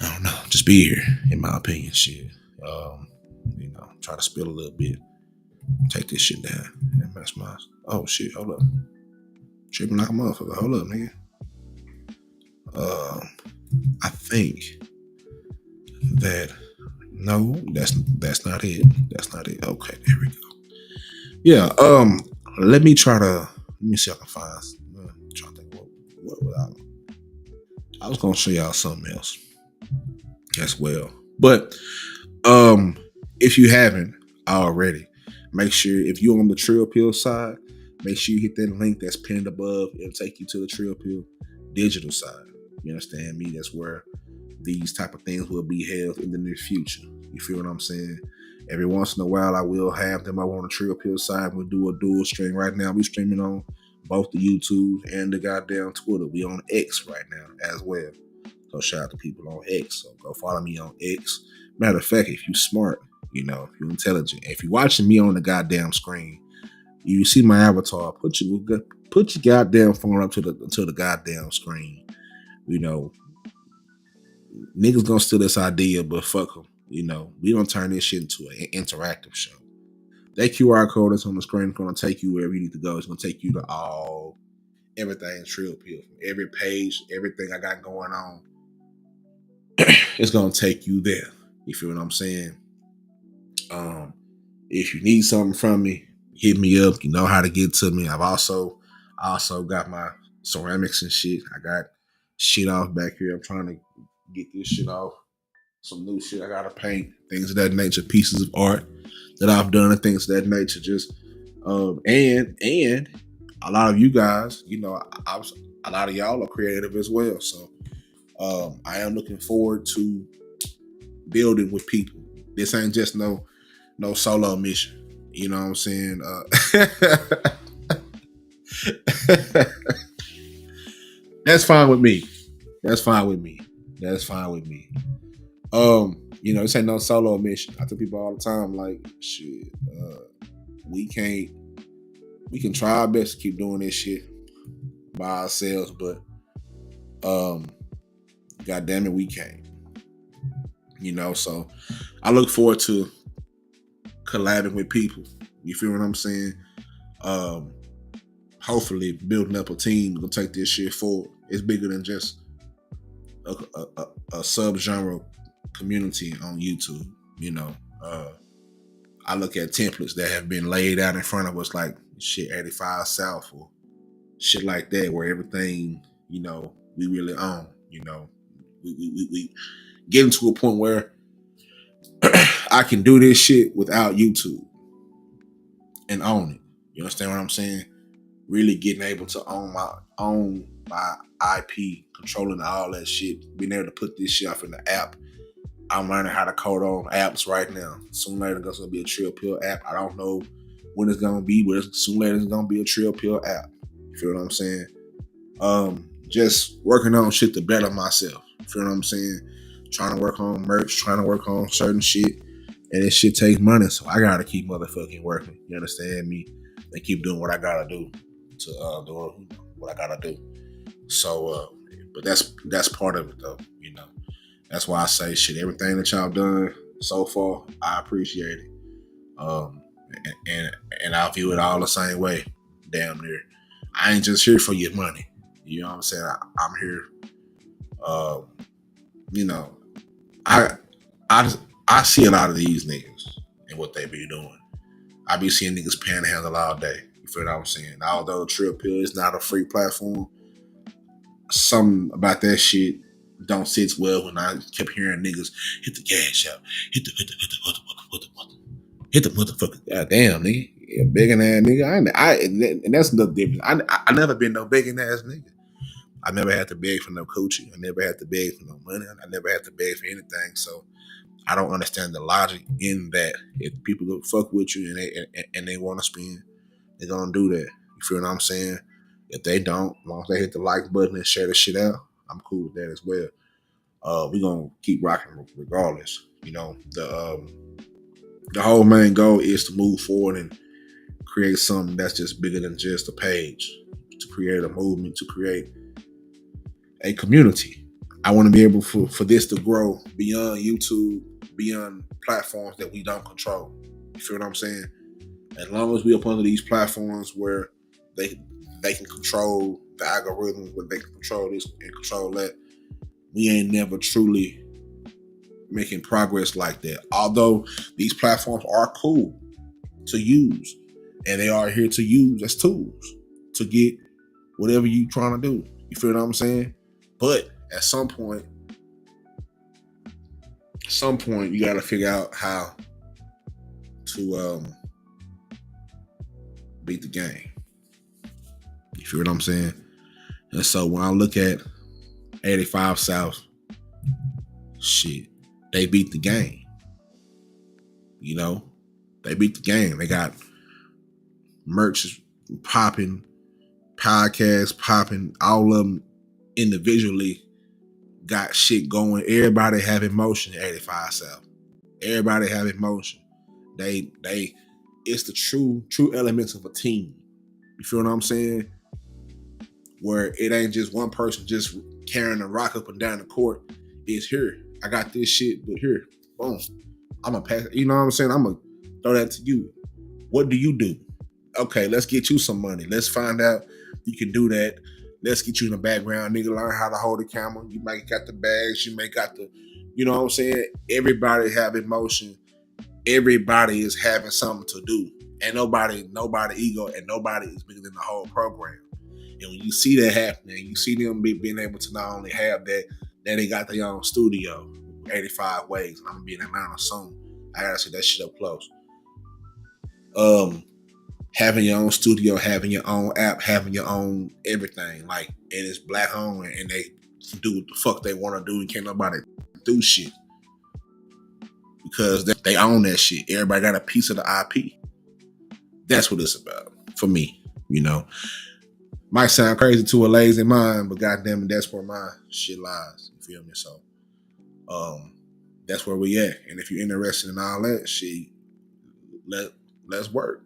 I don't know, just be here, in my opinion. Shit. Try to spill a little bit. Take this shit down. And that's my oh shit, hold up. Tripping like a motherfucker. Hold up, nigga. I think that no, that's not it. That's not it. Okay, there we go. Yeah. Let me see if I can find. Try to think what I was gonna show y'all something else as well. But if you haven't already, make sure if you're on the Trill Pill side, make sure you hit that link that's pinned above. It'll take you to the Trill Pill digital side. You understand me? That's where these type of things will be held in the near future. You feel what I'm saying? Every once in a while, I will have them. I want a Trill Pill side. We'll do a dual stream. Right now, we're streaming on both the YouTube and the goddamn Twitter. We on X right now as well. So shout out to people on X. So go follow me on X. Matter of fact, if you smart, if you're intelligent, if you're watching me on the goddamn screen, you see my avatar. Put your goddamn phone up to the goddamn screen. Niggas gonna steal this idea, but fuck them. We don't turn this shit into an interactive show. That QR code that's on the screen is gonna take you wherever you need to go. It's gonna take you to everything Trill Pill, from every page, everything I got going on. It's gonna take you there. You feel what I'm saying? If you need something from me, hit me up. You know how to get to me. I also got my ceramics and shit. I got shit off back here. I'm trying to get this shit off. Some new shit I gotta paint, things of that nature, pieces of art that I've done and things of that nature. Just and a lot of you guys, a lot of y'all are creative as well. So I am looking forward to building with people. This ain't just no solo mission. You know what I'm saying? That's fine with me. That's fine with me. That's fine with me. This ain't no solo mission. I tell people all the time, like, shit, we can try our best to keep doing this shit by ourselves, but god damn it, we can't. So I look forward to collabing with people. You feel what I'm saying? Hopefully building up a team to take this shit forward. It's bigger than just a sub-genre community on YouTube. I look at templates that have been laid out in front of us, like shit 85 South or shit like that, where everything, we really own. We getting to a point where I can do this shit without YouTube and own it. You understand what I'm saying? Really getting able to own my IP, controlling all that shit, being able to put this shit off in the app. I'm learning how to code on apps right now. Soon later, there's gonna be a Trill Pill app. I don't know when it's gonna be, but soon later, it's gonna be a Trill Pill app. You feel what I'm saying? Just working on shit to better myself. You feel what I'm saying? Trying to work on merch, trying to work on certain shit, and this shit takes money, so I gotta keep motherfucking working. You understand me? And keep doing what I gotta do. do what I gotta do. So, but that's part of it though. That's why I say shit. Everything that y'all done so far, I appreciate it. Um, and I view it all the same way. Damn near. I ain't just here for your money. You know what I'm saying? I'm here. Um, you know, I I I see a lot of these niggas and what they be doing. I be seeing niggas panhandle all day. You feel what I'm saying? Although Trip Pill is not a free platform, something about that shit don't sit well when I kept hearing niggas hit the cash out, hit the motherfucker. Goddamn, nigga. Yeah, begging ass nigga. And that's another difference. I never been no begging ass nigga. I never had to beg for no coochie. I never had to beg for no money. I never had to beg for anything. So I don't understand the logic in that. If people go fuck with you and they want to spend, they're gonna do that. You feel what I'm saying? If they don't, as long as they hit the like button and share the shit out, I'm cool with that as well. We're gonna keep rocking regardless. The whole main goal is to move forward and create something that's just bigger than just a page. To create a movement, to create a community. I want to be able for this to grow beyond YouTube, beyond platforms that we don't control. You feel what I'm saying? As long as we up under these platforms where they can control the algorithms, where they can control this and control that, we ain't never truly making progress like that. Although these platforms are cool to use, and they are here to use as tools to get whatever you trying to do. You feel what I'm saying? But at some point, you got to figure out how to beat the game. You feel what I'm saying? And so when I look at 85 South, shit, they beat the game. They beat the game. They got merch popping, podcasts popping, all of them individually got shit going. Everybody have emotion at 85 South. Everybody have emotion. They it's the true elements of a team. You feel what I'm saying? Where it ain't just one person just carrying a rock up and down the court. It's here. I got this shit, but here, boom. I'm gonna pass. You know what I'm saying? I'm gonna throw that to you. What do you do? Okay, let's get you some money. Let's find out you can do that. Let's get you in the background, nigga. Learn how to hold the camera. You might got the bags. You may got the, you know what I'm saying? Everybody have emotion. Everybody is having something to do. And nobody ego, and nobody is bigger than the whole program. And when you see that happening, you see them being able to not only have that, then they got their own studio, 85 Ways. And I'm gonna be in Atlanta soon. I gotta see that shit up close. Having your own studio, having your own app, having your own everything, like, and it's black owned, and they do what the fuck they want to do, and can't nobody do shit because they own that shit. Everybody got a piece of the IP. That's what it's about for me. Might sound crazy to a lazy mind, but goddamn it, that's where my shit lies. You feel me? So, that's where we at. And if you're interested in all that shit, let's work.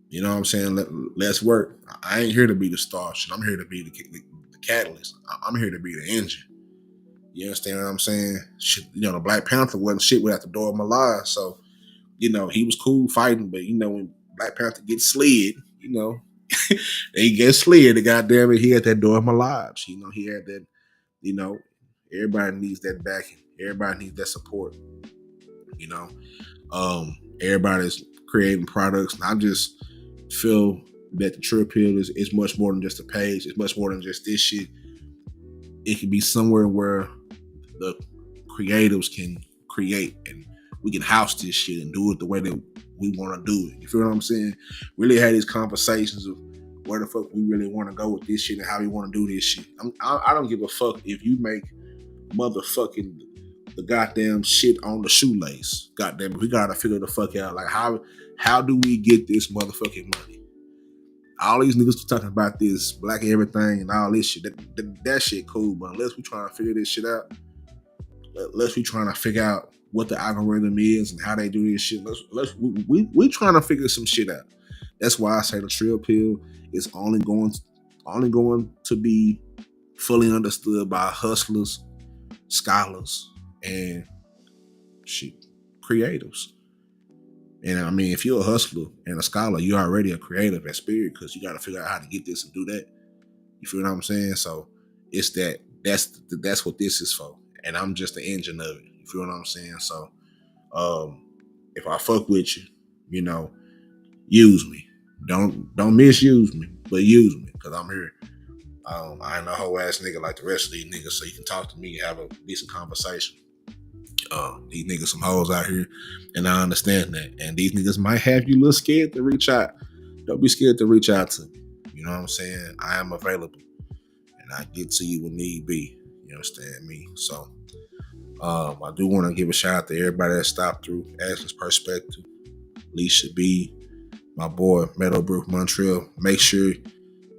You know what I'm saying? Let's work. I ain't here to be the star shit. I'm here to be the catalyst. I'm here to be the engine. You understand what I'm saying? Shit, the Black Panther wasn't shit without the door of my life. So, he was cool fighting, but when Black Panther gets slid, he gets slid, the goddamn it, he had that door of my lives. He had that, everybody needs that backing. Everybody needs that support. Everybody's creating products, and I just feel that the Trip Pill is much more than just a page. It's much more than just this shit. It can be somewhere where the creatives can create, and we can house this shit and do it the way that we want to do it. You feel what I'm saying? Really had these conversations of where the fuck we really want to go with this shit and how we want to do this shit. I don't give a fuck if you make motherfucking the goddamn shit on the shoelace. Goddamn it, we gotta figure the fuck out. Like, how do we get this motherfucking money? All these niggas talking about this black everything and all this shit. That shit cool, but unless we trying to figure this shit out, unless we trying to figure out what the algorithm is and how they do this shit, we trying to figure some shit out. That's why I say the trill pill is only going to be fully understood by hustlers, scholars, and shit, creatives. And I mean, if you're a hustler and a scholar, you're already a creative at spirit because you got to figure out how to get this and do that. You feel what I'm saying? So it's that's what this is for. And I'm just the engine of it. You feel what I'm saying? So if I fuck with you, you know, use me. Don't misuse me, but use me because I'm here. I ain't no whole ass nigga like the rest of these niggas, so you can talk to me and have a decent conversation. These niggas some hoes out here, and I understand that. And these niggas might have you a little scared to reach out. Don't be scared to reach out to me. You know what I'm saying? I am available, and I get to you when need be. You understand me? So, I do want to give a shout out to everybody that stopped through, Ashley's Perspective, Alicia B, my boy Meadowbrook Montreal. Make sure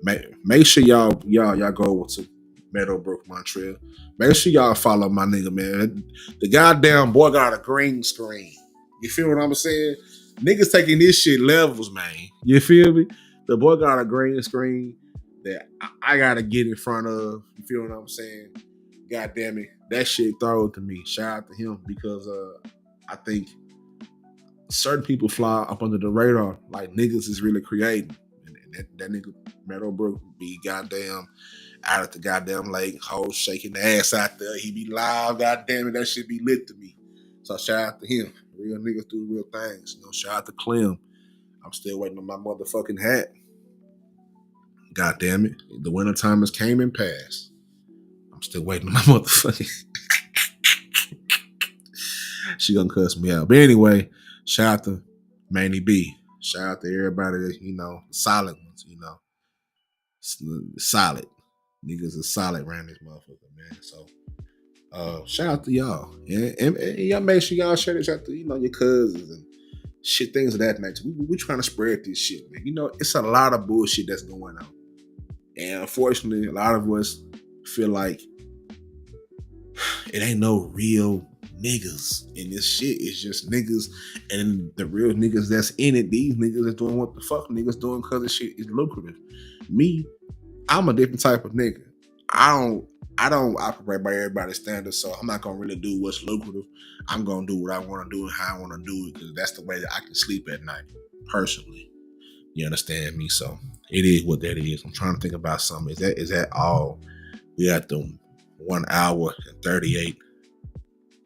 y'all go over to Meadowbrook Montreal. Make sure y'all follow my nigga, man. The goddamn boy got a green screen. You feel what I'm saying? Niggas taking this shit levels, man. You feel me? The boy got a green screen that I gotta get in front of. You feel what I'm saying? God damn it. That shit throw it to me. Shout out to him because I think certain people fly up under the radar like niggas is really creating. And that nigga Meadowbrook be goddamn out at the goddamn lake, hoes shaking the ass out there. He be live, goddamn it, that shit be lit to me. So shout out to him. Real niggas do real things. You know, shout out to Clem. I'm still waiting on my motherfucking hat. God damn it. The winter time has came and passed. I'm still waiting on my motherfucking. She gonna cuss me out. But anyway, shout out to Manny B. Shout out to everybody that, you know, solid ones, you know. Solid. Niggas are solid around this motherfucker, man. So shout out to y'all. And y'all make sure y'all share this out to, you know, your cousins and shit, things of that nature. We trying to spread this shit, man. You know, it's a lot of bullshit that's going on. And unfortunately, a lot of us feel like it ain't no real niggas in this shit. It's just niggas, and the real niggas that's in it, these niggas are doing what the fuck niggas doing because the shit is lucrative. Me, I'm a different type of nigga. I don't operate by everybody's standards, so I'm not gonna really do what's lucrative. I'm gonna do what I want to do and how I want to do it because that's the way that I can sleep at night, personally. You understand me? So it is what that is. I'm trying to think about something. Is that all? We got the 1 hour and 38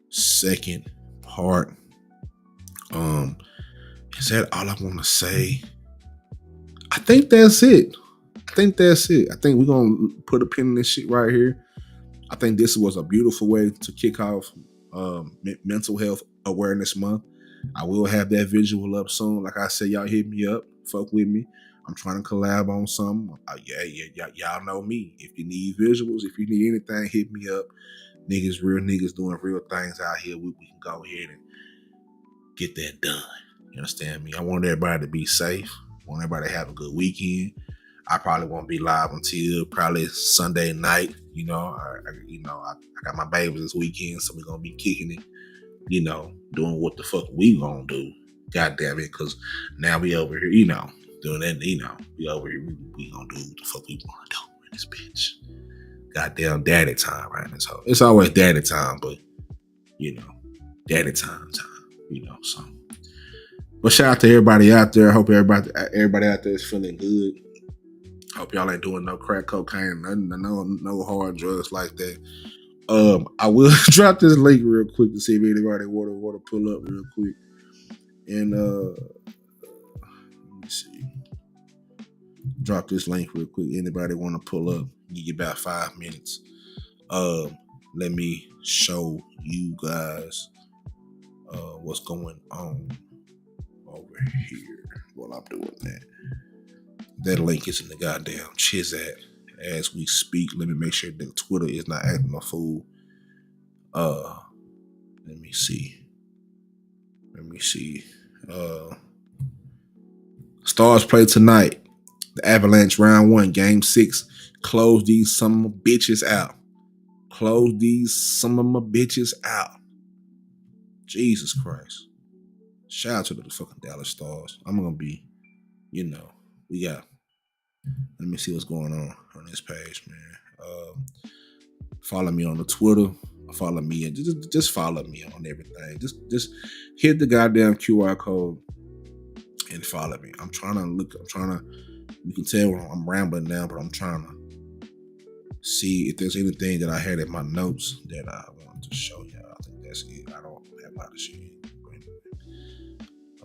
second part. Is that all I want to say? I think that's it. I think we're gonna put a pin in this shit right here. I think this was a beautiful way to kick off Mental Health Awareness Month. I will have that visual up soon. Like I said, y'all hit me up, fuck with me. I'm trying to collab on something. Y'all know me. If you need visuals, if you need anything, hit me up. Real niggas doing real things out here. We can go ahead and get that done. You understand me? I want everybody to be safe. I want everybody to have a good weekend. I probably won't be live until probably Sunday night. You know, I got my babies this weekend, so we're gonna be kicking it. You know, doing what the fuck we gonna do. God damn it, because now we over here, you know, doing that. You know, we over here, we gonna do what the fuck we wanna do in this bitch. Goddamn daddy time, right? So it's always daddy time, but you know, daddy time, you know. So, but shout out to everybody out there. I hope everybody out there is feeling good. Hope y'all ain't doing no crack cocaine, no hard drugs like that. I will drop this link real quick to see if anybody want to pull up real quick. And let me see. Drop this link real quick. Anybody want to pull up? Give you about 5 minutes. Let me show you guys what's going on over here while I'm doing that. That link is in the goddamn Chizat as we speak. Let me make sure that Twitter is not acting a fool. Let me see. Stars play tonight. The Avalanche round 1, game 6. Close these some of my bitches out. Jesus Christ. Shout out to the fucking Dallas Stars. I'm gonna be we got. Let me see what's going on this page, man. Follow me on the Twitter. Follow me and just follow me on everything. Just hit the goddamn QR code and follow me. I'm trying to. You can tell I'm rambling now, but I'm trying to see if there's anything that I had in my notes that I want to show y'all. I think that's it. I don't have a lot of shit.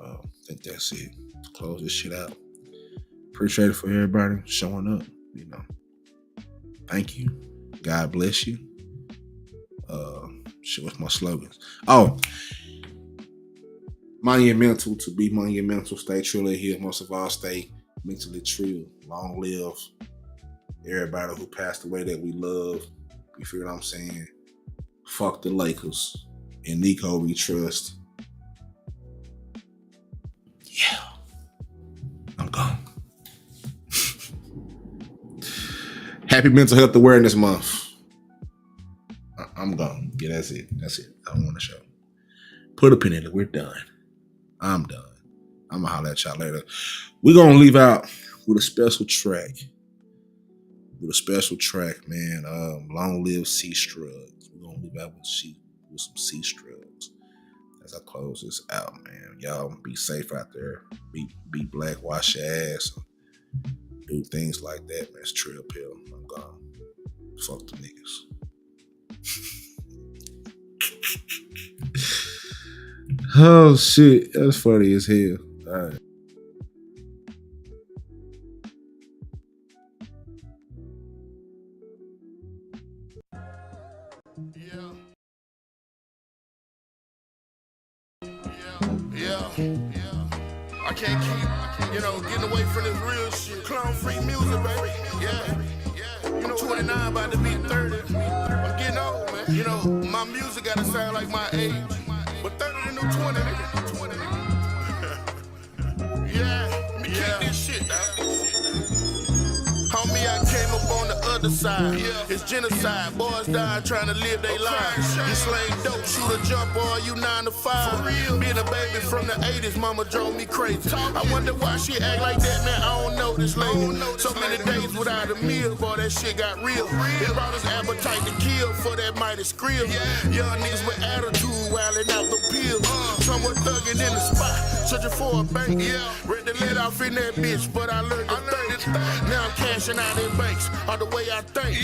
I think that's it. Close this shit out. Appreciate it for everybody showing up. Thank you. God bless you. Shit, what's my slogans? Oh, monumental to be monumental. Stay truly here. Most of all, stay mentally true. Long live everybody who passed away that we love. You feel what I'm saying? Fuck the Lakers and Nico we trust. Yeah, I'm gone. Happy Mental Health Awareness Month. I'm gone. Yeah, that's it. I don't want to show. Put a pin in it. We're done. I'm done. I'm going to holler at y'all later. We're going to leave out with a special track. Man. Long live Sea Strugs. We're going to leave out with some Sea Strugs as I close this out, man. Y'all be safe out there. Be black. Wash your ass. Do things like that, man. It's trill pill. I'm gone. Fuck the niggas. Oh shit, that's funny as hell. All right. I can't keep, getting away from this real shit. Clone free music, baby. Yeah. 29 about to be 30. I'm getting old, man. My music gotta sound like my age. But 30 the new 20, nigga. Let me kick this shit, dog. Homie, I came up on the other side. It's genocide. Boys dying trying to live their lives. You slang dope, shoot a jump, or you 9 to 5. Being a baby from the 80s, mama drove me crazy. I wonder why she act like that, man. I don't know this lady. So many days without a meal, boy, that shit got real. It brought us appetite to kill for that mighty skrill. Young niggas with attitude, wildin' out the pills. Somewhat thuggin' in the spot, searching for a bank. Ready to let off in that bitch, but I learned to think. Now I'm cashing out in banks, all the way I think.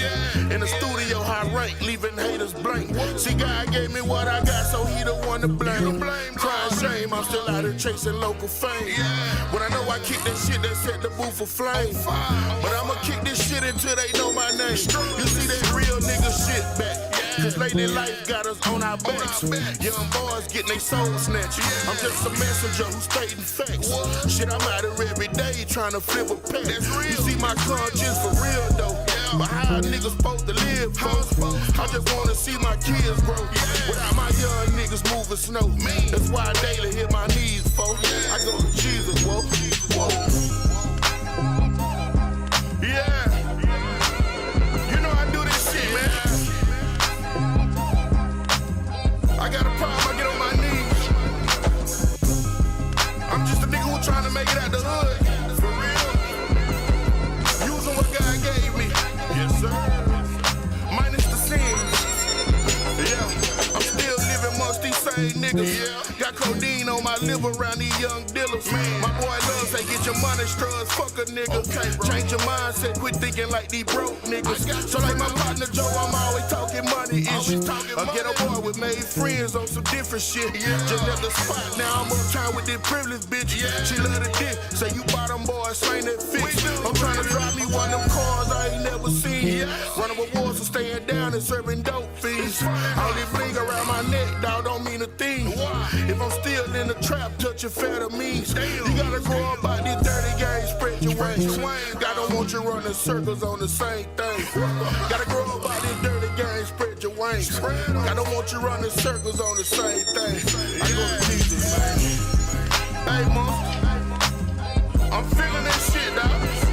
In the studio, high rank, leaving haters blank. See, God gave me what I got, so he the one to blame. Crying shame, I'm still out here chasing local fame. But I know I kick that shit that set the booth aflame. But I'ma kick this shit until they know my name. You see that real nigga shit back. Cause lately life got us on our backs. Young boys getting they soul snatched. I'm just a messenger who's stating facts. Shit, I'm out here every day trying to flip a pack. You see my conscience for real though. But how niggas supposed to live, folks? I just wanna see my kids grow. Without my young niggas moving snow. That's why I daily hit my knees, folks. I go to Jesus, whoa. Yeah. You know I do this shit, man. I got a problem, I get on my knees. I'm just a nigga who trying to make it out the hood. For real. Using what God gave me. Yes, sir. Minus the sins. Yeah. I'm still living amongst these same niggas. Got codeine on my liver around these young dealers. My boy loves say get your money struts, fuck a nigga. Change your mindset, quit thinking like these broke niggas. So like my partner Joe, I'm always talking money issues. A ghetto boy with made friends on some different shit. Just left the spot, now I'm on time with this privileged bitch. She love the dick, say you bottom boys, ain't that fix. I'm trying to drive me one of them cars I ain't never seen. Running with wars and staying down and serving dope fiends. All this bling around my neck, dog, don't mean a thing. If I'm still in the trap, touching amphetamines, you gotta grow up by this dirty game, spread your wings. God don't want you running circles on the same thing. Gotta grow up by this dirty game, spread your wings. God don't want you running circles on the same thing. I go to Jesus, man. Hey, mom, I'm feeling this shit, dog.